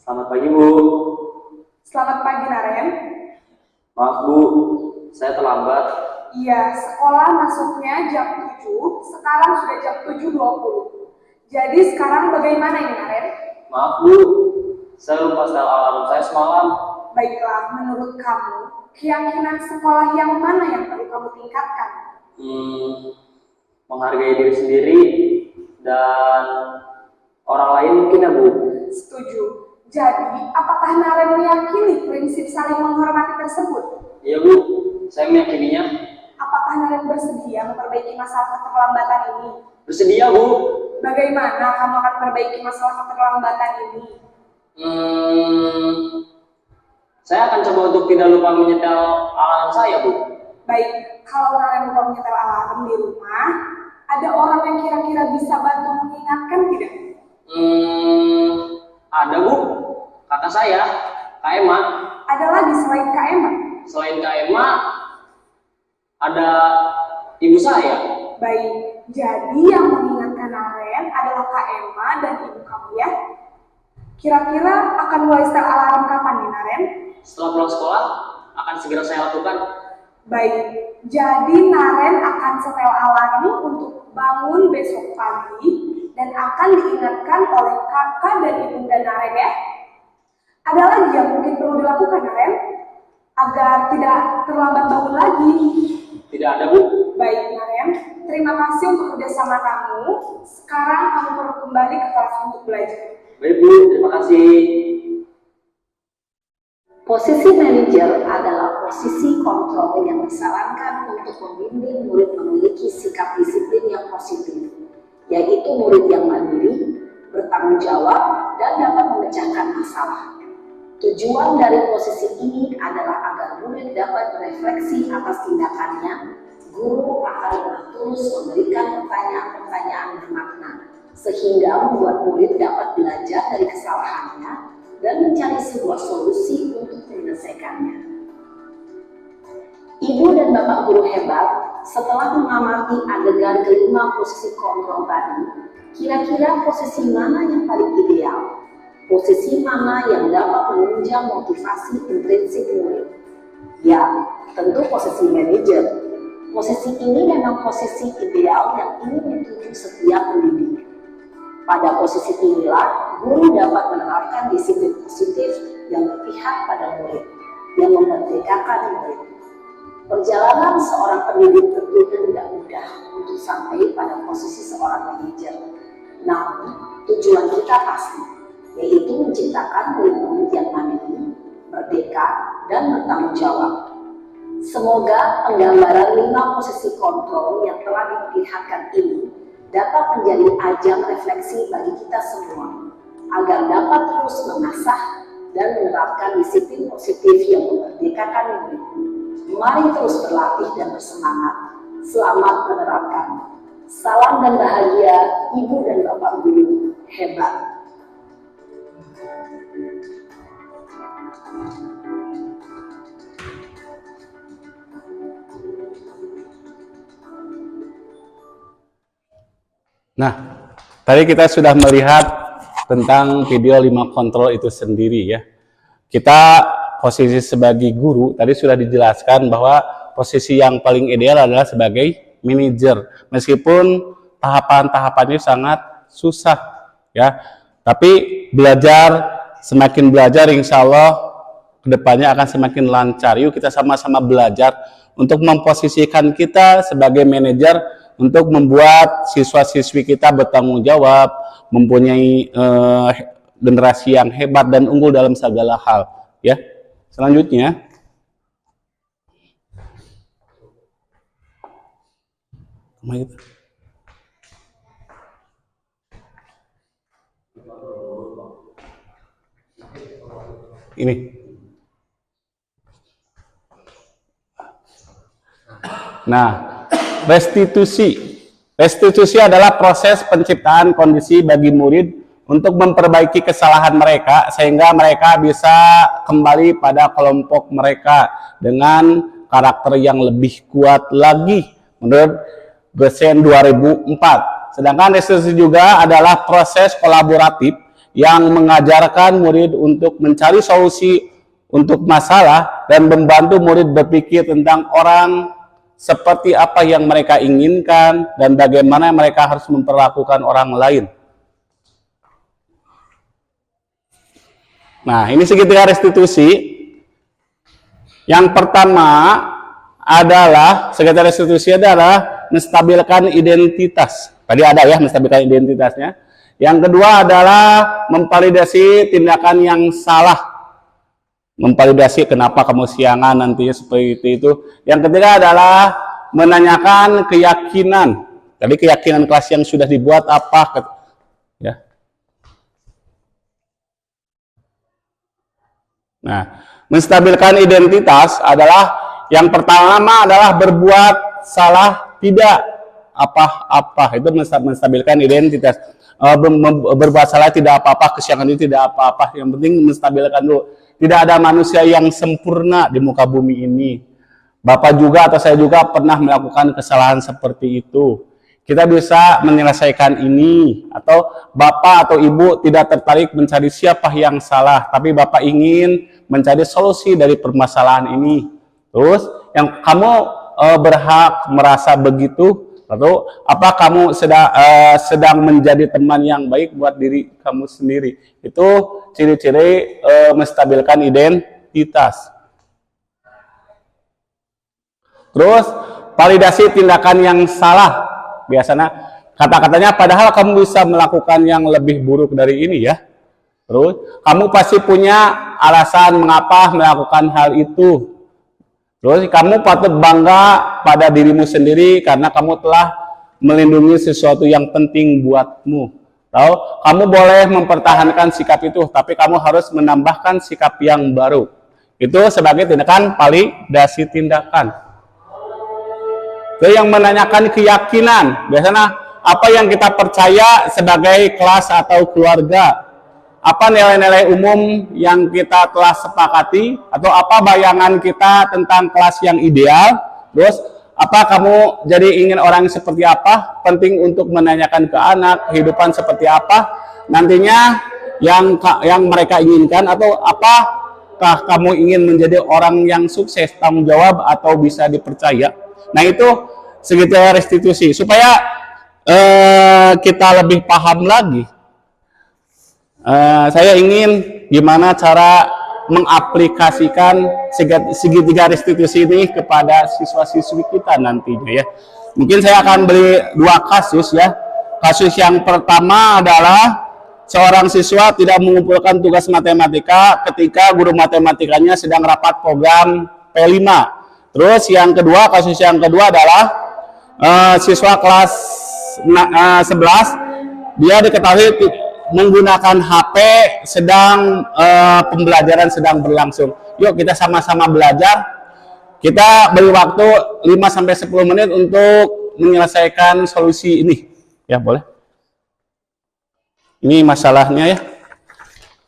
Selamat pagi, Bu. Selamat pagi, Naren. Maaf, Bu. Saya terlambat. Iya, sekolah masuknya jam 7, sekarang sudah jam 7.20. Jadi sekarang bagaimana ini, Naren? Maaf, Bu. Saya lupa setel alarm saya semalam. Baiklah, menurut kamu, keyakinan sekolah yang mana yang perlu kamu tingkatkan? Menghargai diri sendiri dan orang lain mungkin ya, Bu. Setuju. Jadi, apakah Naren meyakini prinsip saling menghormati tersebut? Iya, Bu. Saya meyakininya. Apakah Naren bersedia memperbaiki masalah keterlambatan ini? Bersedia, Bu. Bagaimana kamu akan memperbaiki masalah keterlambatan ini? Saya akan coba untuk tidak lupa menyetel alarm saya, Bu. Baik, kalau Naren lupa menyetel alarm di rumah, ada orang yang kira-kira bisa bantu mengingatkan tidak? Ada, Bu. Kakak saya, Kak Emma. Ada lagi selain Kak Emma? Selain Kak Emma, ada ibu saya. Baik, jadi yang mengingatkan Naren adalah Kak Emma dan ibu kamu ya. Kira-kira akan mulai setel alarm kapan nih, Naren? Setelah pulang sekolah, akan segera saya lakukan. Baik, jadi Naren akan setel alarm untuk bangun besok pagi dan akan diingatkan oleh kakak dan ibunda Naren ya. Ada lagi yang mungkin perlu dilakukan, Naren, agar tidak terlambat bangun lagi? Tidak ada, Bu. Baik, Naren, terima kasih untuk kerjasama kamu. Sekarang kamu perlu kembali ke kelas untuk belajar. Baik, Bu. Terima kasih. Posisi manajer adalah posisi kontrol yang disarankan untuk membimbing murid memiliki sikap disiplin yang positif, yaitu murid yang mandiri, bertanggung jawab, dan dapat memecahkan masalah. Tujuan dari posisi ini adalah agar murid dapat berefleksi atas tindakannya. Guru akan terus memberikan pertanyaan-pertanyaan bermakna, sehingga membuat murid dapat belajar dari kesalahannya dan mencari sebuah solusi untuk menyelesaikannya. Ibu dan bapak guru hebat, setelah mengamati adegan kelima posisi kontrol tadi, kira-kira posisi mana yang paling ideal? Posisi mana yang dapat menunjang motivasi intrinsik murid? Ya, tentu posisi manajer. Posisi ini memang posisi ideal yang ingin dituju setiap pendidik. Pada posisi inilah, guru dapat menerapkan disiplin positif yang berpihak pada murid, yang memerdekakan murid. Perjalanan seorang pendidik tentunya tidak mudah untuk sampai pada posisi seorang manajer. Namun, tujuan kita pasti, yaitu menciptakan murid-murid yang mandiri, merdeka, dan bertanggung jawab. Semoga penggambaran 5 posisi kontrol yang telah diperlihatkan ini dapat menjadi ajang refleksi bagi kita semua, agar dapat terus mengasah dan menerapkan disiplin positif yang memerdekakan murid. Mari terus berlatih dan bersemangat. Selamat menerapkan. Salam dan bahagia, Ibu dan Bapak Guru hebat. Nah, tadi kita sudah melihat tentang video 5 kontrol itu sendiri ya. Kita posisi sebagai guru, tadi sudah dijelaskan bahwa posisi yang paling ideal adalah sebagai manajer. Meskipun tahapan-tahapannya sangat susah ya. Tapi semakin belajar insya Allah kedepannya akan semakin lancar. Yuk kita sama-sama belajar untuk memposisikan kita sebagai manajer untuk membuat siswa-siswi kita bertanggung jawab, mempunyai generasi yang hebat dan unggul dalam segala hal. Ya, selanjutnya, ini. Nah, restitusi. Restitusi adalah proses penciptaan kondisi bagi murid untuk memperbaiki kesalahan mereka sehingga mereka bisa kembali pada kelompok mereka dengan karakter yang lebih kuat lagi menurut dosen 2004. Sedangkan restitusi juga adalah proses kolaboratif yang mengajarkan murid untuk mencari solusi untuk masalah dan membantu murid berpikir tentang orang seperti apa yang mereka inginkan dan bagaimana mereka harus memperlakukan orang lain. Nah, ini segitiga restitusi. Yang pertama adalah segitiga restitusi adalah menstabilkan identitas. Tadi ada ya menstabilkan identitasnya. Yang kedua adalah memvalidasi tindakan yang salah. Memvalidasi kenapa kamu siangan nantinya seperti itu. Yang ketiga adalah menanyakan keyakinan. Tadi keyakinan kelas yang sudah dibuat apa? Ya. Nah, menstabilkan identitas adalah yang pertama adalah berbuat salah tidak apa-apa. Itu menstabilkan identitas. Berbuat salah tidak apa-apa, kesiangan itu tidak apa-apa. Yang penting menstabilkan dulu. Tidak ada manusia yang sempurna di muka bumi ini. Bapak juga atau saya juga pernah melakukan kesalahan seperti itu. Kita bisa menyelesaikan ini, atau bapak atau ibu tidak tertarik mencari siapa yang salah, tapi bapak ingin mencari solusi dari permasalahan ini. Terus yang kamu berhak merasa begitu, atau apa kamu sedang menjadi teman yang baik buat diri kamu sendiri. Itu ciri-ciri menstabilkan identitas. Terus validasi tindakan yang salah. Biasanya kata-katanya padahal kamu bisa melakukan yang lebih buruk dari ini ya. Terus kamu pasti punya alasan mengapa melakukan hal itu. Terus kamu patut bangga pada dirimu sendiri karena kamu telah melindungi sesuatu yang penting buatmu. Tahu, kamu boleh mempertahankan sikap itu, tapi kamu harus menambahkan sikap yang baru. Itu sebagai tindakan validasi tindakan. Itu yang menanyakan keyakinan. Biasanya apa yang kita percaya sebagai kelas atau keluarga. Apa nilai-nilai umum yang kita telah sepakati, atau apa bayangan kita tentang kelas yang ideal. Terus apa kamu jadi ingin orang seperti apa? Penting untuk menanyakan ke anak kehidupan seperti apa nantinya yang mereka inginkan, atau apakah kamu ingin menjadi orang yang sukses, tanggung jawab atau bisa dipercaya. Nah, itu segitiga restitusi supaya kita lebih paham lagi. Saya ingin gimana cara mengaplikasikan segitiga restitusi ini kepada siswa-siswi kita nantinya ya. Mungkin saya akan beri 2 kasus ya. Kasus yang pertama adalah seorang siswa tidak mengumpulkan tugas matematika ketika guru matematikanya sedang rapat program P5. Terus yang kedua, kasus yang kedua adalah siswa kelas 11 dia diketahui menggunakan HP sedang pembelajaran sedang berlangsung. Yuk kita sama-sama belajar. Kita beri waktu 5-10 menit untuk menyelesaikan solusi ini. Ya, boleh. Ini masalahnya ya.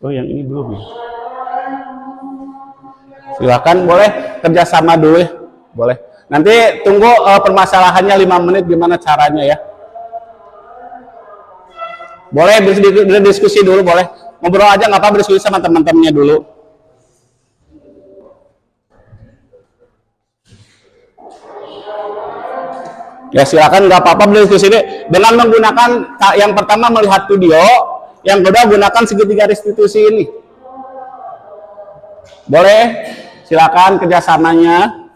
Oh, yang ini belum ya. Silakan, boleh kerjasama dulu ya. Boleh. Nanti tunggu permasalahannya 5 menit gimana caranya ya. Boleh berdiskusi dulu, boleh. Ngobrol aja nggak apa, berdiskusi sama teman-temannya dulu. Ya silakan, nggak apa-apa berdiskusi deh. Dengan menggunakan yang pertama melihat video, yang kedua gunakan segitiga restitusi ini. Boleh, silakan kerjasamanya.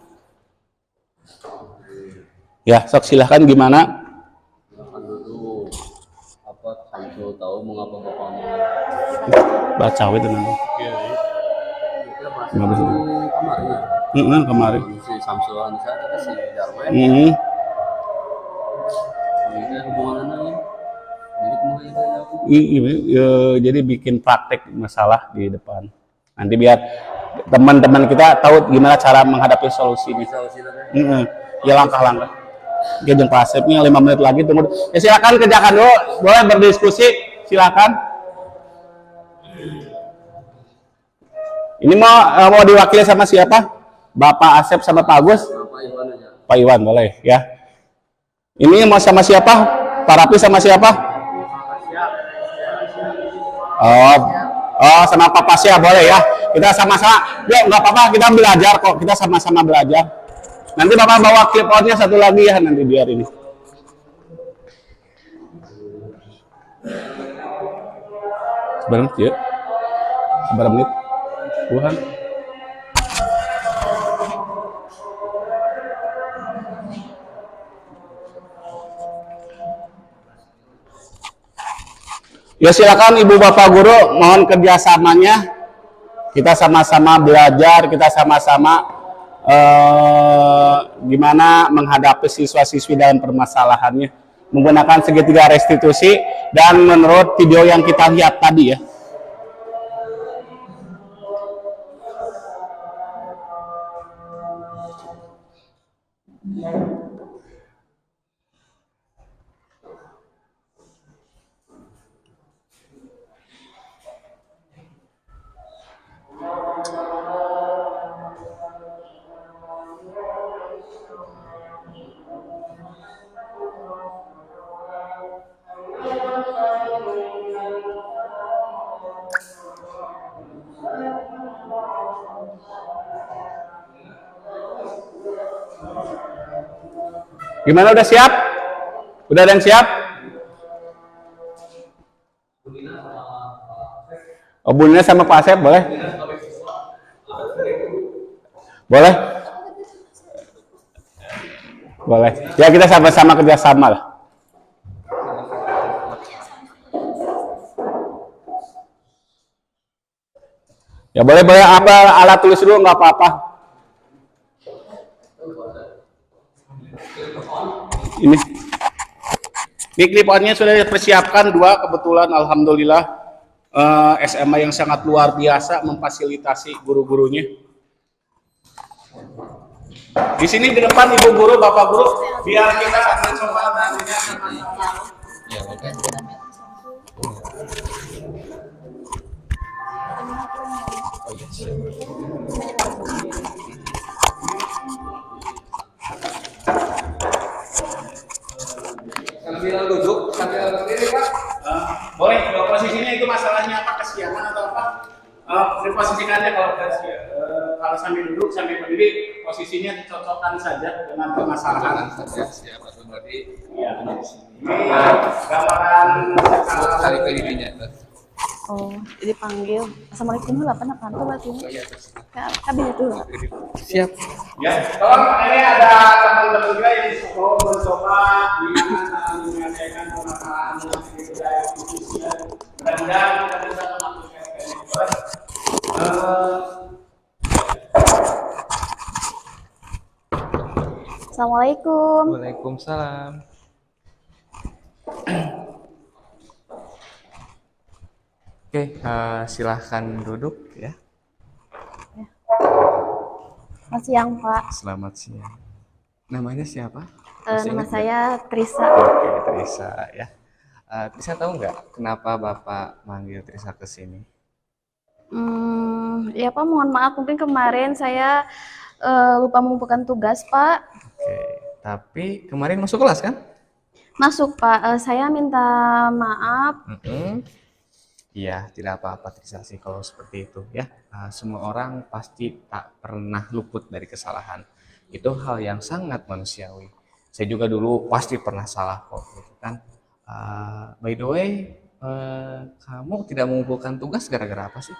Ya, sok silakan gimana? Samsul tahu mengapa bapak Baca itu nanti. nggak bisa kemarin ya. Kemarin. Si Samsul Ansa itu si Darwin. Ini hubungannya ya. Jadi kemarin aku. Jadi bikin praktek masalah di depan. Nanti biar teman-teman kita tahu gimana cara menghadapi solusi ini. Ya langkah-langkah. Oke, jeng pasifnya 5 menit lagi tunggu. Ya silakan kerjakan dulu, boleh berdiskusi, silakan. Ini mau diwakili sama siapa? Bapak Asep sama Pak Agus? Pak Iwan aja. Pak Iwan boleh ya. Ini mau sama siapa? Pak Rapi sama siapa? Oh, oh sama papa sih ya boleh ya. Kita sama-sama. Yuk nggak apa-apa kita belajar kok. Kita sama-sama belajar. Nanti bapak bawa clip on-nya satu lagi ya nanti biar ini. Sebentar ya. Sebentar menit. Tuhan. Ya silakan ibu bapak guru, mohon kerjasamanya. Kita sama-sama belajar, kita sama-sama gimana menghadapi siswa-siswi dalam permasalahannya menggunakan segitiga restitusi dan menurut video yang kita lihat tadi ya. Gimana udah siap? Udah ada yang siap? Oh, Bunina sama Pak Asep boleh? Boleh? Boleh. Ya kita sama-sama kerjasama lah. Ya boleh apa alat tulis dulu nggak apa-apa. Ini clip on-nya sudah dipersiapkan 2 kebetulan alhamdulillah SMA yang sangat luar biasa memfasilitasi guru-gurunya. Di sini di depan ibu guru, bapak guru, biar kita mencoba nantinya sama-sama. Ya, oke. Sambil duduk, sambil berdiri Pak. Boleh, kalau posisinya itu masalahnya apa, kesiangan atau apa? Diposisikannya kalau sambil duduk, sambil berdiri, posisinya cocokkan saja dengan permasalahan. Siap, berarti. Ya, ini gambaran Kali dirinya. Oh, dipanggil. Assalamualaikum, apa tuh berarti ini? Kabinet dulu. Siap. Ya, tolong ini ada teman-teman juga yang disuruh mencoba gimana menyelesaikan permasalahan budaya institusi. Mudah-mudahan kita bisa mengaplikasikan itu. Assalamualaikum. Waalaikumsalam. Oke, silahkan duduk ya. Selamat siang, Pak. Selamat siang. Namanya siapa? Nama saya Trisa. Oke, Trisa ya. Trisa tahu nggak kenapa Bapak manggil Trisa ke sini? Ya Pak, mohon maaf mungkin kemarin saya lupa mengumpulkan tugas, Pak. Oke, tapi kemarin masuk kelas kan? Masuk, Pak. Saya minta maaf. Iya, tidak apa-apa Trisa sih kalau seperti itu ya. Semua orang pasti tak pernah luput dari kesalahan. Itu hal yang sangat manusiawi. Saya juga dulu pasti pernah salah kok, gitu kan. By the way, kamu tidak mengumpulkan tugas gara-gara apa sih?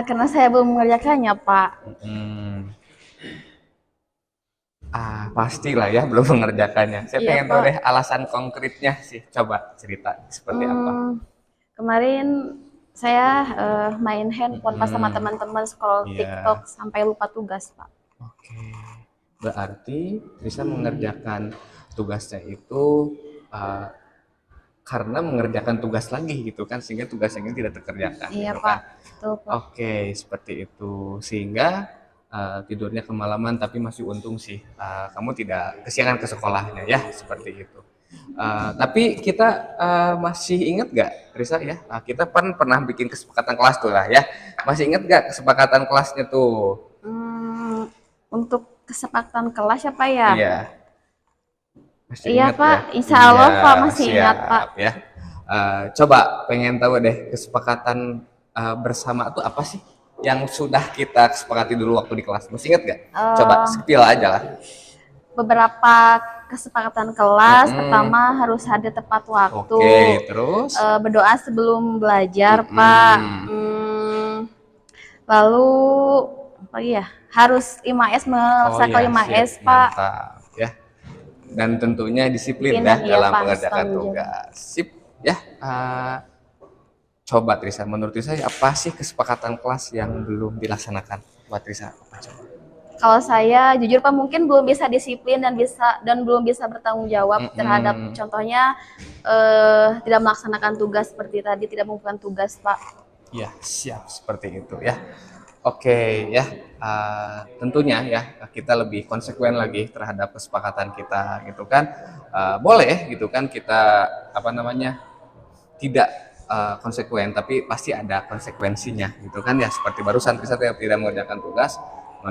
Karena saya belum mengerjakannya, Pak. Pastilah ya belum mengerjakannya. Saya Iya, pengen tahu Pak. deh alasan konkretnya sih. Coba cerita seperti apa? Kemarin saya main handphone pas sama teman-teman scroll Iya. TikTok sampai lupa tugas, Pak. Oke, berarti bisa mengerjakan tugasnya itu karena mengerjakan tugas lagi gitu kan, sehingga tugasnya ini tidak terkerjakan. Iya, gitu Pak. kan? Betul, Pak. Oke, seperti itu. Sehingga tidurnya kemalaman, tapi masih untung sih kamu tidak kesiangan ke sekolahnya ya, seperti itu. Tapi kita masih ingat gak, Risa ya? Kita pernah bikin kesepakatan kelas tuh lah ya. Masih ingat gak kesepakatan kelasnya tuh? Untuk kesepakatan kelas ya, Pak ya? Iya. Masih Iya, ingat Pak. ya? Insya Allah, Iya, Pak, masih ingat, siap, Pak. Ya. Coba pengen tahu deh kesepakatan bersama itu apa sih yang sudah kita kesepakati dulu waktu di kelas? Masih ingat gak? Coba spill aja lah. Beberapa kesepakatan kelas, pertama harus hadir tepat waktu. Oke, terus? Berdoa sebelum belajar, Pak. Lalu apa lagi ya? Harus IMAS melaksanakan IMAS, Pak. Mantap, ya. Dan tentunya disiplin Disiplin, ya iya, dalam Pak, mengerjakan tanggung tugas. Sip, ya. Coba Trisa, menurut Trisa apa sih kesepakatan kelas yang belum dilaksanakan buat Trisa? Apa coba? Kalau saya jujur Pak mungkin belum bisa disiplin dan belum bisa bertanggung jawab terhadap contohnya tidak melaksanakan tugas seperti tadi, tidak mengumpulkan tugas, Pak. Iya, siap seperti itu ya. Oke ya, tentunya ya kita lebih konsekuen lagi terhadap kesepakatan kita gitu kan. Boleh gitu kan kita tidak konsekuen, tapi pasti ada konsekuensinya gitu kan ya. Seperti barusan Trisa yang tidak mengerjakan tugas,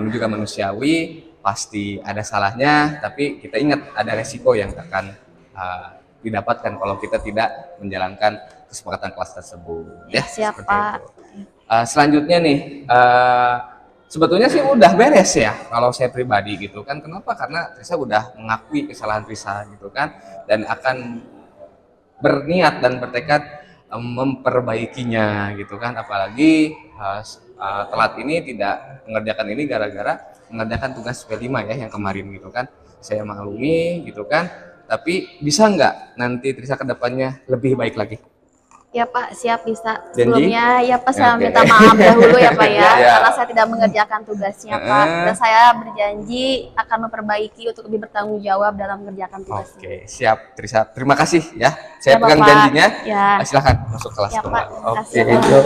juga manusiawi, pasti ada salahnya, tapi kita ingat ada resiko yang akan didapatkan kalau kita tidak menjalankan kesepakatan kelas tersebut ya. Siap, seperti Pak. itu. Selanjutnya nih, sebetulnya sih udah beres ya kalau saya pribadi gitu kan. Kenapa? Karena Trisa udah mengakui kesalahan Trisa gitu kan, dan akan berniat dan bertekad memperbaikinya gitu kan. Apalagi telat ini tidak mengerjakan ini gara-gara mengerjakan tugas P5 ya yang kemarin gitu kan. Saya maklumi gitu kan, tapi bisa nggak nanti Trisa kedepannya lebih baik lagi? Ya Pak, siap bisa. Janji? Sebelumnya ya Pak saya Oke. minta maaf dahulu ya Pak ya, Ya. karena saya tidak mengerjakan tugasnya Pak. Dan saya berjanji akan memperbaiki untuk lebih bertanggung jawab dalam mengerjakan tugasnya. Oke, siap Trisa. Terima kasih ya. Saya Ya, pegang Bapak. janjinya. Ya. Silakan masuk kelas Ya, Pak. kembali. Terima kasih, Oke. Pak.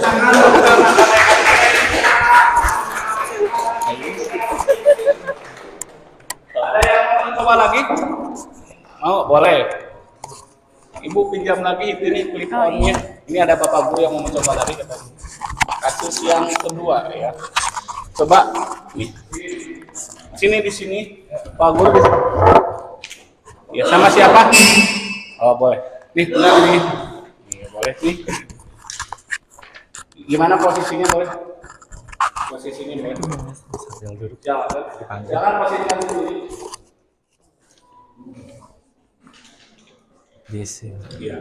Ada yang mau coba lagi? Mau, boleh. Ibu pinjam lagi ini clip on-nya. Ini ada bapak guru yang mau mencoba lagi katanya. Kasus yang kedua ya. Coba nih. Sini di sini. Pak guru bisa. Ya sama siapa? Oh boleh. Nih, benar nih. Nih, boleh nih. Gimana posisinya boleh? Posisinya boleh. Jangan posisikan dulu. Iya.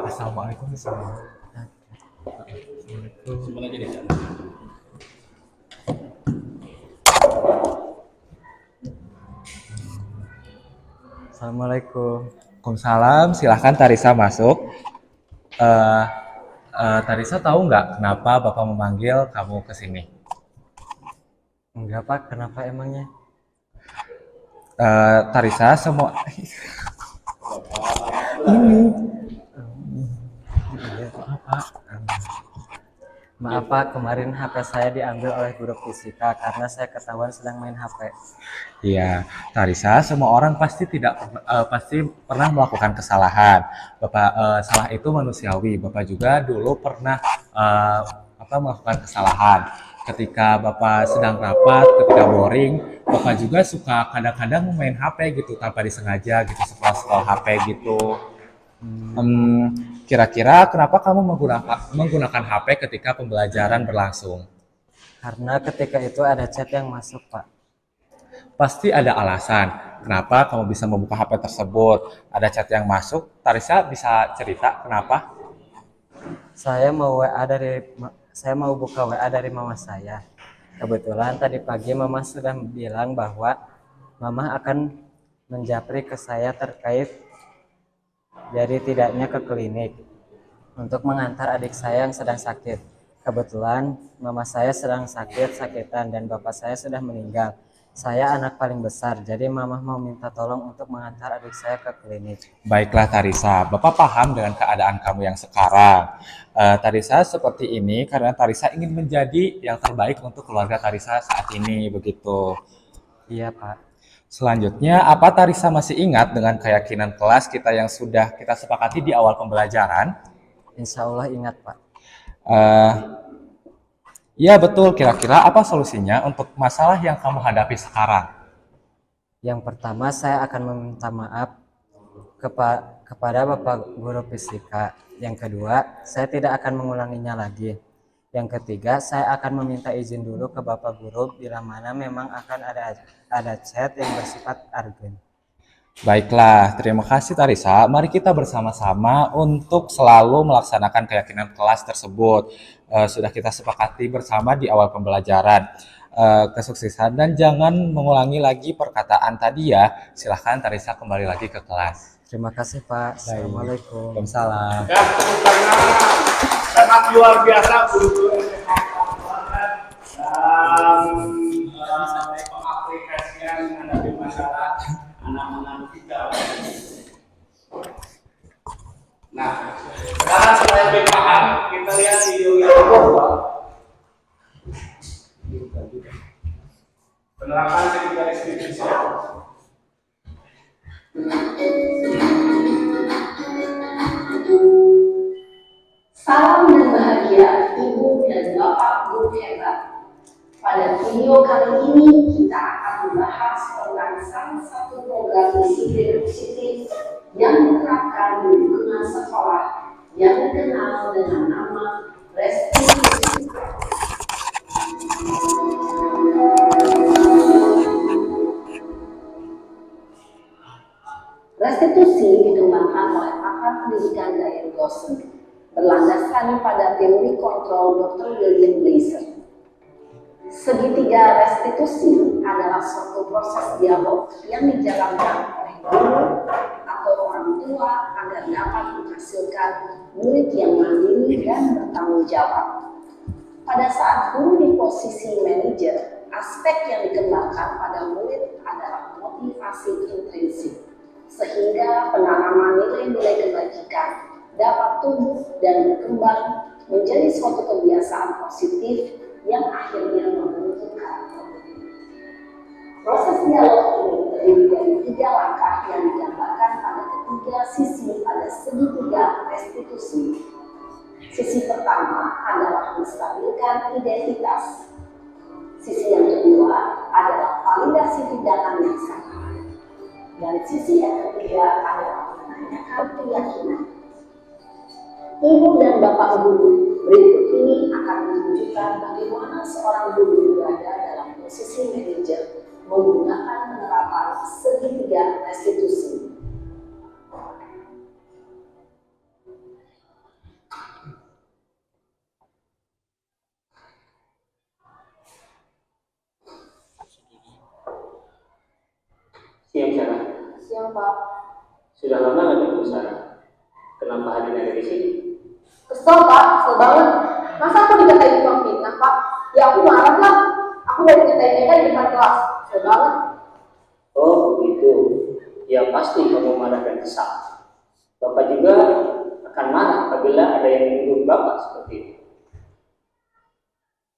Assalamualaikum. Sebenarnya jadi sana. Assalamualaikum. Waalaikumsalam. Silahkan Tarisa masuk. Tarisa tahu nggak kenapa Bapak memanggil kamu ke sini? Enggak Pak, kenapa emangnya? Tarisa semua Maaf Pak, kemarin HP saya diambil oleh guru fisika karena saya ketahuan sedang main HP. Iya, Tarisa, semua orang pasti pasti pernah melakukan kesalahan. Bapak salah itu manusiawi. Bapak juga dulu pernah melakukan kesalahan. Ketika Bapak sedang rapat, ketika boring, Bapak juga suka kadang-kadang main HP gitu tanpa disengaja gitu, scroll HP gitu. Kira-kira kenapa kamu menggunakan HP ketika pembelajaran berlangsung? Karena ketika itu ada chat yang masuk Pak. Pasti ada alasan kenapa kamu bisa membuka HP tersebut. Ada chat yang masuk. Tarisa bisa cerita kenapa? Saya mau buka WA dari mama saya. Kebetulan tadi pagi mama sudah bilang bahwa mama akan menjapri ke saya terkait jadi tidaknya ke klinik untuk mengantar adik saya yang sedang sakit. Kebetulan mama saya sedang sakitan dan bapak saya sudah meninggal. Saya anak paling besar, jadi mama mau minta tolong untuk mengantar adik saya ke klinik. Baiklah Tarisa, Bapak paham dengan keadaan kamu yang sekarang. Tarisa seperti ini karena Tarisa ingin menjadi yang terbaik untuk keluarga Tarisa saat ini, begitu. Iya Pak. Selanjutnya, apa Tarisa masih ingat dengan keyakinan kelas kita yang sudah kita sepakati di awal pembelajaran? Insya Allah ingat Pak. Ya betul, kira-kira apa solusinya untuk masalah yang kamu hadapi sekarang? Yang pertama saya akan meminta maaf kepada Bapak Guru Fisika. Yang kedua, saya tidak akan mengulanginya lagi. Yang ketiga, saya akan meminta izin dulu ke Bapak Guru bila mana memang akan ada chat yang bersifat urgent. Baiklah, terima kasih Tarisa. Mari kita bersama-sama untuk selalu melaksanakan keyakinan kelas tersebut. Sudah kita sepakati bersama di awal pembelajaran. Kesuksesan dan jangan mengulangi lagi perkataan tadi ya. Silahkan Tarisa kembali lagi ke kelas. Terima kasih Pak. Assalamualaikum. Waalaikumsalam. Ya, karena sangat luar biasa guru-guru SMA dan pengaplikasian menghadapi masalah anak-anak kita. Nah, sekarang supaya lebih paham, kita lihat video yang kedua. Penerapan segitiga restitusi. Salam dan bahagia Ibu dan Bapak Guru hebat. Pada video kali ini kita akan membahas tentang salah satu program disiplin positif yang diterapkan di lingkungan sekolah yang dikenal dengan nama restitusi. Restitusi dikembangkan oleh pakar pendidikan Gary Gossen berlandaskan pada teori kontrol Dr. William Blaser. Segitiga restitusi adalah suatu proses dialog yang dijalankan oleh guru atau orang tua agar dapat menghasilkan murid yang mandiri dan bertanggung jawab. Pada saat guru di posisi manajer, aspek yang dikembangkan pada murid adalah motivasi intrinsik, sehingga penanaman nilai-nilai kebajikan dapat tumbuh dan berkembang menjadi suatu kebiasaan positif yang akhirnya menguntungkan pemilik. Proses dialog ini terdiri dari 3 langkah yang digambarkan pada ketiga sisi pada segitiga restitusi. Sisi pertama adalah menstabilkan identitas. Sisi yang kedua adalah validasi tindakan yang salah. Dan sisi yang ketiga adalah menanyakan keyakinan. Ibu dan Bapak Guru, berikut ini akan menunjukkan bagaimana seorang guru berada dalam posisi manajer menggunakan penerapan segitiga restitusi. Siang Sarah. Siang Pak. Sudah lama nggak ketemu Sarah? Kenapa hadirnya dari sini? Kesel Pak, kesel banget. Masa aku dikatain tukang fitnah Pak? Ya aku marah lah. Aku udah dikatain mereka di depan kelas. Kesel banget. Oh begitu. Ya pasti kamu marah dan kesal. Bapak juga akan marah apabila ada yang menuduh Bapak seperti itu.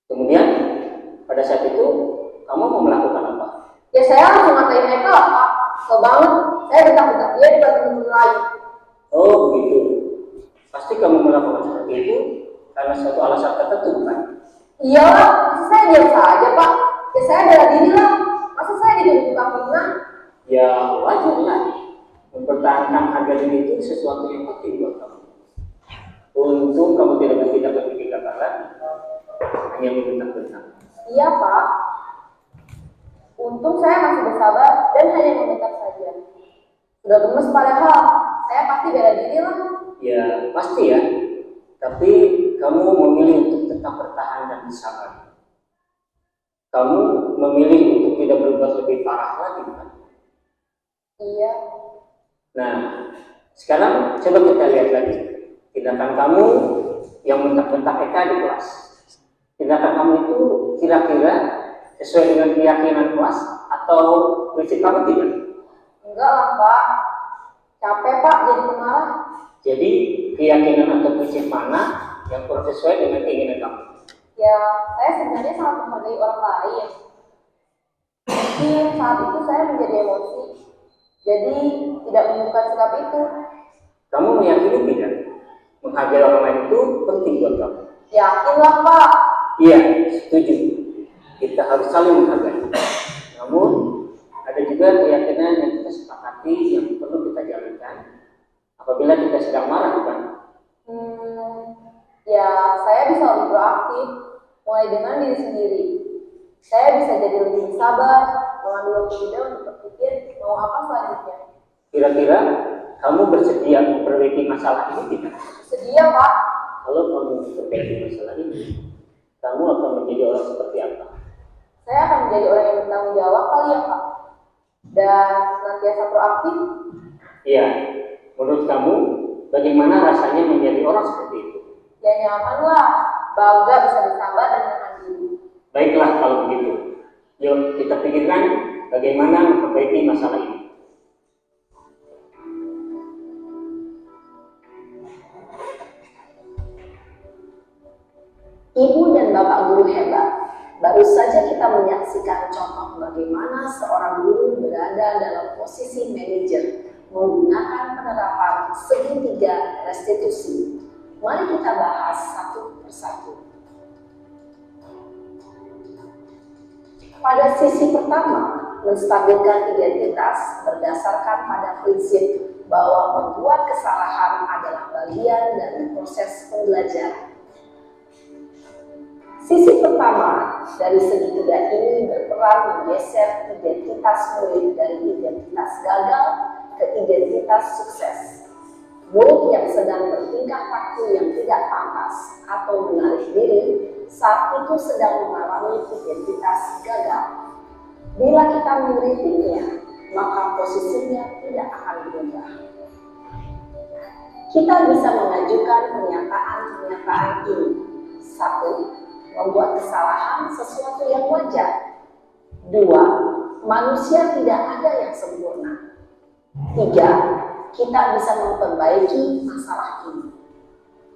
Kemudian pada saat itu kamu mau melakukan apa? Ya saya langsung ngatain mereka lah Pak. Kesel banget. Saya bentak-bentak dia di depan temen lain. Oh begitu. Pasti kamu melakukan seperti itu karena suatu alasan tertentu bukan? Iya lah, masa saya diam saja Pak? Ya saya bela diri lah. Masa saya jadi tukang fitnah? Ya wajar lah. Mempertahankan harga diri itu sesuatu yang penting buat kamu. Untung kamu tidak berpindah ke titik lagi, hanya membentak-bentak. Iya Pak. Untung saya masih bersabar dan hanya membentak saja. Sudah gemes padahal, saya pasti bela diri lah. Ya pasti ya. Tapi kamu memilih untuk tetap bertahan dan bersabar. Kamu memilih untuk tidak berbuat lebih parah lagi kan? Iya. Nah, sekarang coba kita lihat lagi tindakan kamu yang bentak-bentak Eka di kelas. Tindakan kamu itu kira-kira sesuai dengan keyakinan kelas atau prinsip kamu tidak? Enggak lah Pak. Capek Pak jadi pemarah. Jadi keyakinan atau prinsip mana yang kurang sesuai dengan keinginan kamu? Ya, saya sebenarnya sangat menghargai orang lain. Mungkin saat itu saya menjadi emosi. Jadi tidak menunjukkan sikap itu. Kamu meyakini tidak? Menghargai orang lain itu penting buat kamu. Yakinlah Pak. Iya, setuju. Kita harus saling menghargai. Namun ada juga keyakinan yang kita sepakati yang perlu kita jalankan apabila kita sedang marah, bukan? Ya, saya bisa lebih proaktif, mulai dengan diri sendiri. Saya bisa jadi lebih sabar, mengambil waktu jeda untuk berpikir mau apa selanjutnya. Kira-kira kamu bersedia memperbaiki masalah ini tidak? Sedia, Pak. Kalau kamu memperbaiki masalah ini, kamu akan menjadi orang seperti apa? Saya akan menjadi orang yang bertanggung jawab kali ya, Pak. Dan senantiasa proaktif. Iya, menurut kamu bagaimana rasanya menjadi orang seperti itu? Ya nyaman lah, bangga bisa bersabar dan menahan diri. Baiklah kalau begitu. Yuk kita pikirkan bagaimana memperbaiki masalah ini. Ibu dan Bapak guru hebat, baru saja kita menyaksikan contoh bagaimana seorang guru berada dalam posisi manajer menggunakan penerapan segitiga restitusi. Mari kita bahas satu persatu. Pada sisi pertama, menstabilkan identitas berdasarkan pada prinsip bahwa membuat kesalahan adalah bagian dari proses pembelajaran. Sisi pertama dari segitiga ini berperan menggeser identitas murid dari identitas gagal ke identitas sukses. Murid yang sedang bertingkah laku yang tidak pantas atau menarik diri saat itu sedang mengalami identitas gagal. Bila kita mengkritiknya, maka posisinya tidak akan berubah. Kita bisa mengajukan pernyataan-pernyataan ini. 1. Membuat kesalahan sesuatu yang wajar. 2. Manusia tidak ada yang sempurna. 3. Kita bisa memperbaiki masalah ini.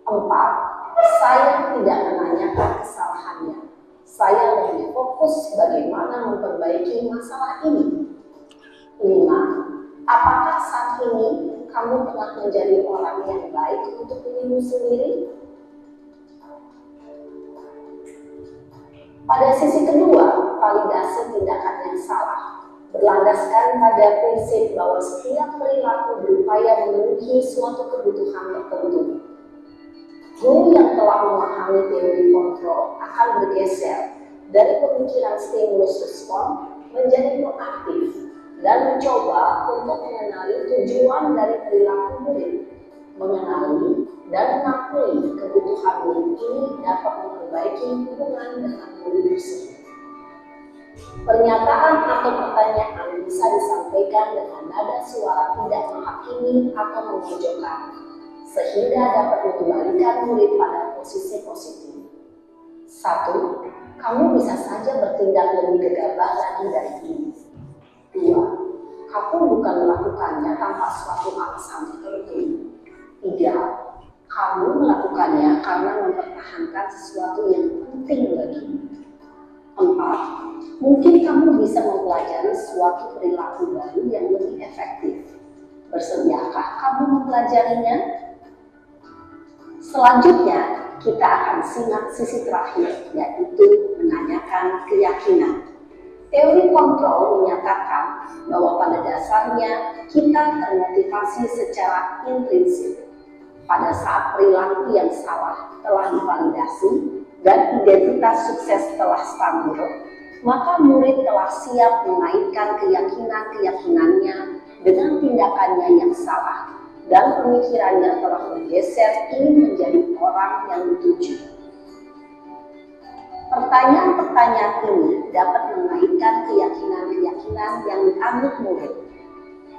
4. Saya tidak menanyakan kesalahannya. Saya lebih fokus bagaimana memperbaiki masalah ini. 5. Apakah saat ini kamu telah menjadi orang yang baik untuk dirimu sendiri? Pada sisi kedua, validasi tindakan yang salah berlandaskan pada prinsip bahwa setiap perilaku berupaya memenuhi suatu kebutuhan tertentu. Guru yang telah memahami teori kontrol akan bergeser dari pemikiran stimulus respon menjadi proaktif dan mencoba untuk mengenali tujuan dari perilaku murid, mengenali dan mengakui kebutuhan murid ini dapat memperbaiki hubungan dengan murid tersebut. Pernyataan atau pertanyaan bisa disampaikan dengan nada suara tidak menghakimi atau memojokkan, sehingga dapat mengembalikan murid pada posisi positif. 1. Kamu bisa saja bertindak lebih gegabah lagi dari ini. 2. Kamu bukan melakukannya tanpa suatu alasan tertentu. 3. Kamu melakukannya karena mempertahankan sesuatu yang penting bagimu. 4. Mungkin kamu bisa mempelajari suatu perilaku baru yang lebih efektif. Bersediakah kamu mempelajarinya? Selanjutnya, kita akan simak sisi terakhir, yaitu menanyakan keyakinan. Teori kontrol menyatakan bahwa pada dasarnya kita termotivasi secara intrinsik. Pada saat perilaku yang salah telah divalidasi dan identitas sukses telah stabil, maka murid telah siap mengaitkan keyakinan-keyakinannya dengan tindakannya yang salah dan pemikirannya telah bergeser ingin menjadi orang yang dituju. Pertanyaan-pertanyaan ini dapat mengaitkan keyakinan-keyakinan yang dianut murid.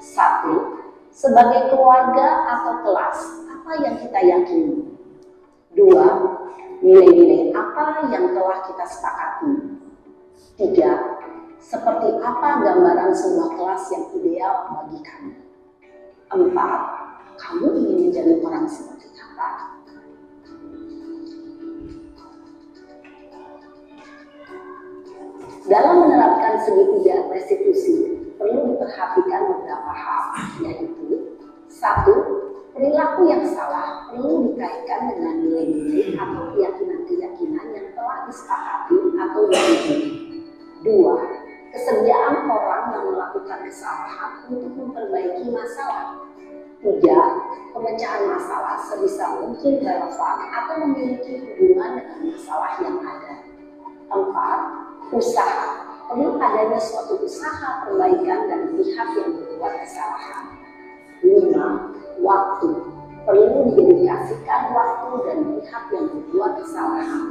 1. Sebagai keluarga atau kelas, apa yang kita yakini? 2. Nilai-nilai apa yang telah kita sepakati? 3. Seperti apa gambaran sebuah kelas yang ideal bagi kamu? 4. Kamu ingin menjadi orang seperti apa? Dalam menerapkan segitiga restitusi, perlu diperhatikan beberapa hal, yaitu 1. Perilaku yang salah perlu dikaitkan dengan nilai-nilai atau keyakinan-keyakinan yang telah disepakati atau diakini. 2. Kesediaan orang yang melakukan kesalahan untuk memperbaiki masalah. Tiga, pemecahan masalah sebisa mungkin relevan atau memiliki hubungan dengan masalah yang ada. Empat, usaha. Perlu adanya suatu usaha perbaikan dari pihak yang berbuat kesalahan. Lima, waktu. Perlu didedikasikan waktu dan pihak yang berbuat kesalahan.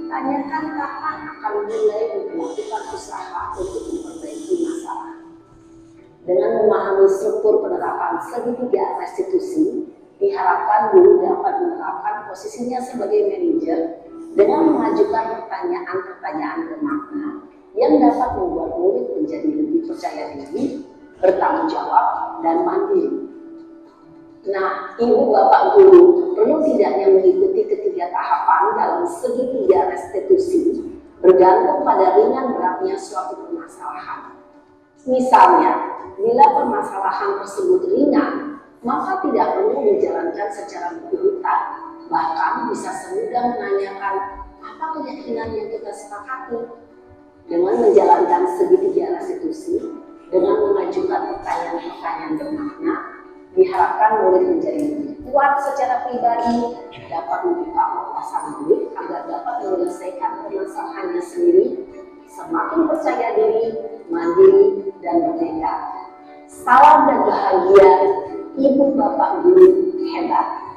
Tanyakan kapan akan mulai melakukan usaha untuk memperbaiki masalah. Dengan memahami struktur penerapan segitiga restitusi, diharapkan guru dapat menerapkan posisinya sebagai manajer dengan mengajukan pertanyaan-pertanyaan bermakna yang dapat membuat murid menjadi lebih percaya diri, bertanggung jawab, dan mandiri. Nah, Ibu Bapak Guru perlu tidaknya mengikuti ketiga tahapan dalam segitiga restitusi bergantung pada ringan beratnya suatu permasalahan. Misalnya, bila permasalahan tersebut ringan, maka tidak perlu dijalankan secara berurutan, bahkan bisa semudah menanyakan apa keyakinan yang kita sepakati. Dengan menjalankan segitiga restitusi, dengan mengajukan pertanyaan-pertanyaan bermakna, diharapkan murid menjadi lebih kuat secara pribadi, dapat membuka wawasan murid agar dapat menyelesaikan permasalahannya sendiri, semakin percaya diri, mandiri, dan merdeka. Salam dan bahagia, Ibu Bapak Guru hebat.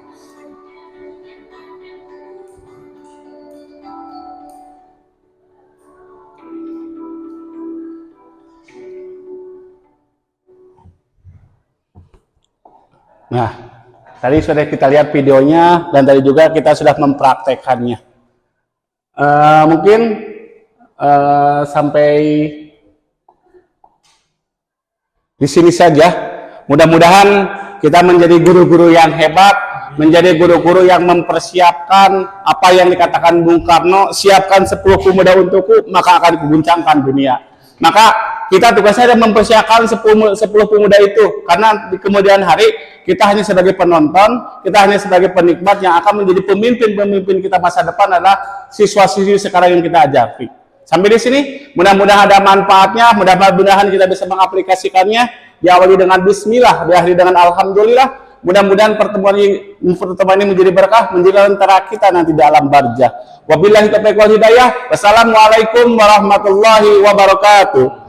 Nah, tadi sudah kita lihat videonya dan tadi juga kita sudah mempraktekannya. Mungkin sampai di sini saja. Mudah-mudahan kita menjadi guru-guru yang hebat, menjadi guru-guru yang mempersiapkan apa yang dikatakan Bung Karno, siapkan 10 pemuda untukku, maka akan kuguncangkan dunia. Maka kita tugasnya adalah mempersiapkan 10 pemuda itu, karena di kemudian hari kita hanya sebagai penonton, kita hanya sebagai penikmat yang akan menjadi pemimpin-pemimpin kita masa depan adalah siswa-siswi sekarang yang kita ajari. Sampai di sini, mudah-mudahan ada manfaatnya, mudah-mudahan kita bisa mengaplikasikannya. Diawali dengan bismillah, diakhiri dengan alhamdulillah. Mudah-mudahan pertemuan ini menjadi berkah, menjadi antara kita nanti di alam barzah. Wabillahi taufiq wal hidayah. Wassalamualaikum warahmatullahi wabarakatuh.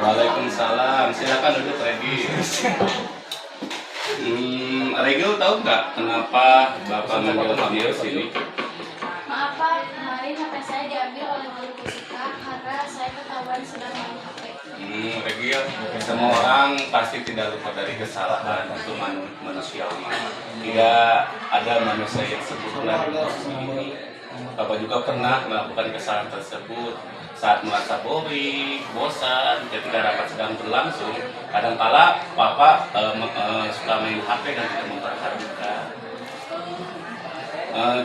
Waalaikumsalam, silakan duduk Regi. Regi tahu nggak kenapa Bapak ngambil video sini? Maaf Pak, kemarin HP saya diambil oleh guru fisika karena saya ketahuan sedang main HP. Regi, semua orang pasti tidak lupa dari kesalahan, itu manusiawi. Tidak ada manusia yang sempurna di dunia. Bapak juga pernah melakukan kesalahan tersebut saat merasa boring, bosan, ketika rapat sedang berlangsung. Kadangkala Bapak suka main HP dan tidak memperhatikan.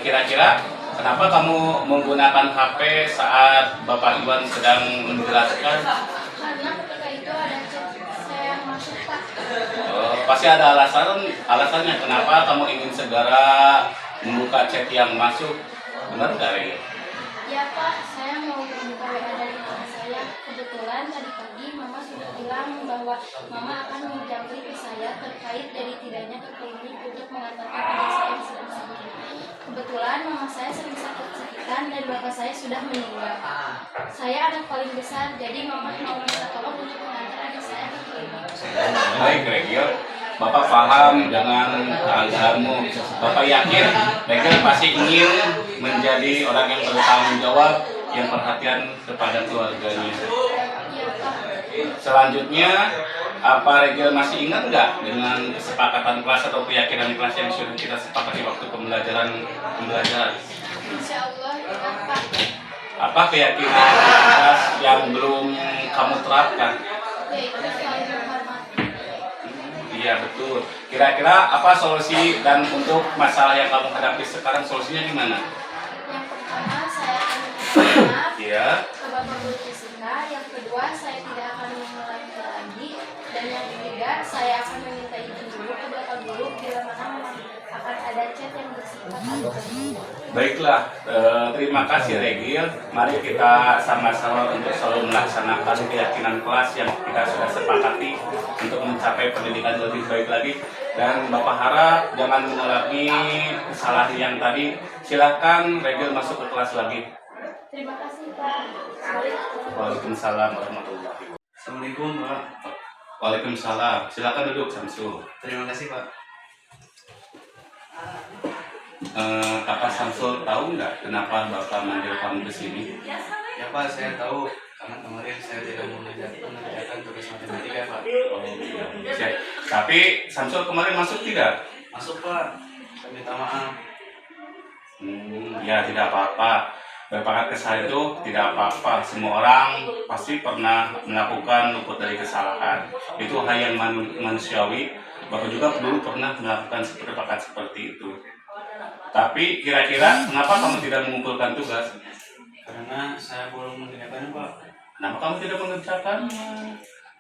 Kira-kira kenapa kamu menggunakan HP saat Bapak Iwan sedang menjelaskan? Karena ketika itu ada chat saya yang masuk Pak. Pasti ada alasannya kenapa kamu ingin segera membuka chat yang masuk. Benar nggak, Regi? Ya Pak, saya mau membuka WA dari mama saya. Kebetulan tadi pagi mama sudah bilang bahwa mama akan menjampi ke saya terkait dari tidaknya ke klinik untuk mengantarkan adik saya yang sedang sakit. Kebetulan mama saya sering sakit-sakitan dan bapak saya sudah meninggal. Saya anak paling besar, jadi mama mau minta tolong untuk mengantar adik saya ke klinik. Baik, Regi. Bapak paham dengan keadaanmu. Bapak yakin Regi pasti ingin menjadi orang yang bertanggung jawab, yang perhatian kepada keluarganya. Iya Pak. Selanjutnya, apa Regil masih ingat nggak dengan kesepakatan kelas atau keyakinan kelas yang sudah kita sepakati waktu pembelajaran? Insya Allah ingat Pak. Apa keyakinan kelas yang belum kamu terapkan? Yaitu saling menghormati. Iya betul. Kira-kira apa solusi dan untuk masalah yang kamu hadapi sekarang solusinya gimana? Yang pertama saya akan meminta maaf Iya. ke Bapak Guru Fisika. Yang kedua saya tidak akan mengulangi lagi. Dan yang ketiga saya akan meminta izin dulu ke Bapak Guru bila mana akan ada chat yang bersifat Baiklah, terima kasih Regil. Mari kita sama-sama untuk selalu melaksanakan keyakinan kelas yang kita sudah sepakati untuk mencapai pendidikan lebih baik lagi. Dan Bapak harap jangan mengulangi kesalahan yang tadi. Silahkan Regil masuk ke kelas lagi. Terima kasih Pak. Waalaikumsalam warahmatullahi wabarakatuh. Assalamualaikum Pak. Waalaikumsalam. Silakan duduk Samsul. Terima kasih Pak. Kakak Samsul tahu nggak kenapa Bapak manggil kamu ke sini? Ya Pak, saya tahu karena kemarin saya tidak mengerjakan tugas matematika Pak. Oh iya. Tapi Samsul kemarin masuk tidak? Masuk Pak. Saya minta maaf. Ya tidak apa-apa. Berpakat kesalahan itu tidak apa-apa. Semua orang pasti pernah melakukan luput dari kesalahan. Itu hal yang manusiawi. Bapak juga dulu pernah melakukan berpakat seperti itu. Tapi kira-kira kenapa kamu tidak mengumpulkan tugas? Karena saya belum mengerjakannya Pak. Kenapa kamu tidak mengerjakannya?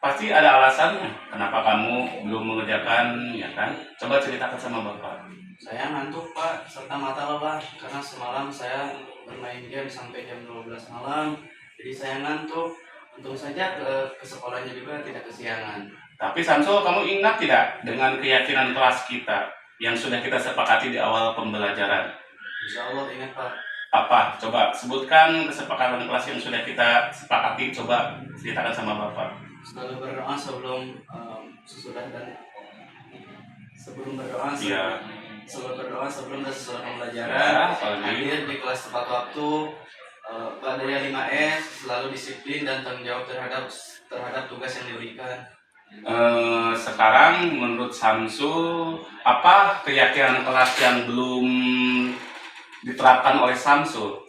Pasti ada alasannya. Kenapa kamu belum mengerjakan, ya kan? Coba ceritakan sama Bapak. Saya ngantuk Pak, serta mata lelah karena semalam saya bermain game sampai jam 12 malam. Jadi saya ngantuk. Untung saja ke sekolahnya juga tidak kesiangan. Tapi Samsul, kamu ingat tidak dengan keyakinan kelas kita yang sudah kita sepakati di awal pembelajaran? Insya Allah ingat Pak. Apa? Coba sebutkan kesepakatan kelas yang sudah kita sepakati. Coba ceritakan sama Bapak. Selalu berdoa sebelum sesudah dan sebelum berdoa. Iya. Selalu berdoa sebelum dan sesudah Ya, pembelajaran. apalagi? Hadir di kelas tepat waktu. Pada 5S selalu disiplin dan tanggung jawab terhadap tugas yang diberikan. Sekarang menurut Samsul, apa keyakinan kelas yang belum diterapkan oleh Samsul?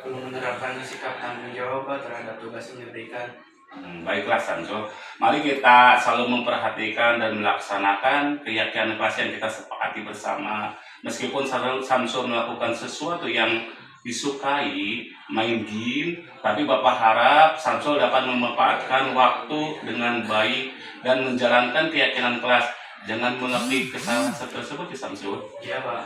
Belum menerapkan sikap tanggung jawab terhadap tugas yang diberikan. Baiklah Samsul, mari kita selalu memperhatikan dan melaksanakan keyakinan kelas yang kita sepakati bersama. Meskipun Samsul melakukan sesuatu yang disukai, main game, tapi Bapak harap Samsul dapat memanfaatkan waktu dengan baik dan menjalankan keyakinan kelas. Jangan mengerti kesalahan tersebut ya Samsul. Iya Pak.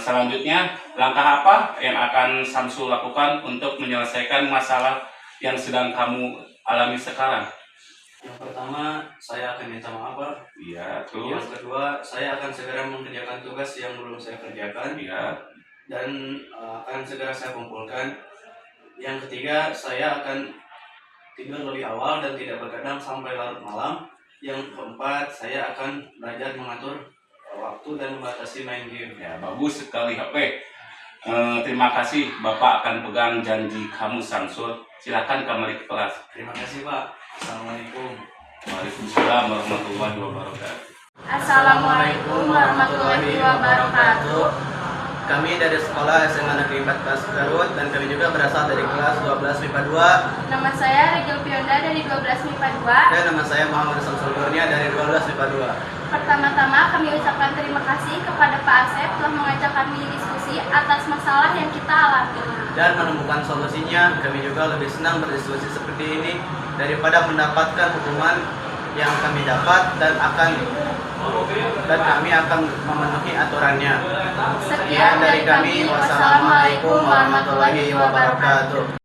Selanjutnya, langkah apa yang akan Samsul lakukan untuk menyelesaikan masalah yang sedang kamu alami sekarang? Yang pertama, saya akan minta maaf Pak. Iya, terus? Yang kedua, saya akan segera mengerjakan tugas yang belum saya kerjakan. Iya. Dan akan segera saya kumpulkan. Yang ketiga, saya akan tidur lebih awal dan tidak begadang sampai larut malam. Yang keempat, saya akan belajar mengatur waktu dan membatasi main game. Ya, bagus sekali. Oke. Terima kasih. Bapak akan pegang janji kamu Samsul. Silakan kembali ke kelas. Terima kasih Pak. Assalamualaikum. Waalaikumsalam warahmatullahi wabarakatuh. Assalamualaikum warahmatullahi wabarakatuh. Kami dari sekolah SMA Negeri 14 Garut dan kami juga berasal dari kelas 12 MIPA 2. Nama saya Regil Pionda dari 12 MIPA 2. Dan nama saya Muhammad Samsul Kurnia dari 12 MIPA 2. Pertama-tama kami ucapkan terima kasih kepada Pak Asep telah mengajak kami diskusi atas masalah yang kita alami. Dan menemukan solusinya, kami juga lebih senang berdiskusi seperti ini daripada mendapatkan hukuman yang kami dapat dan kami akan memenuhi aturannya. Sekian dari kami. Wassalamualaikum warahmatullahi wabarakatuh.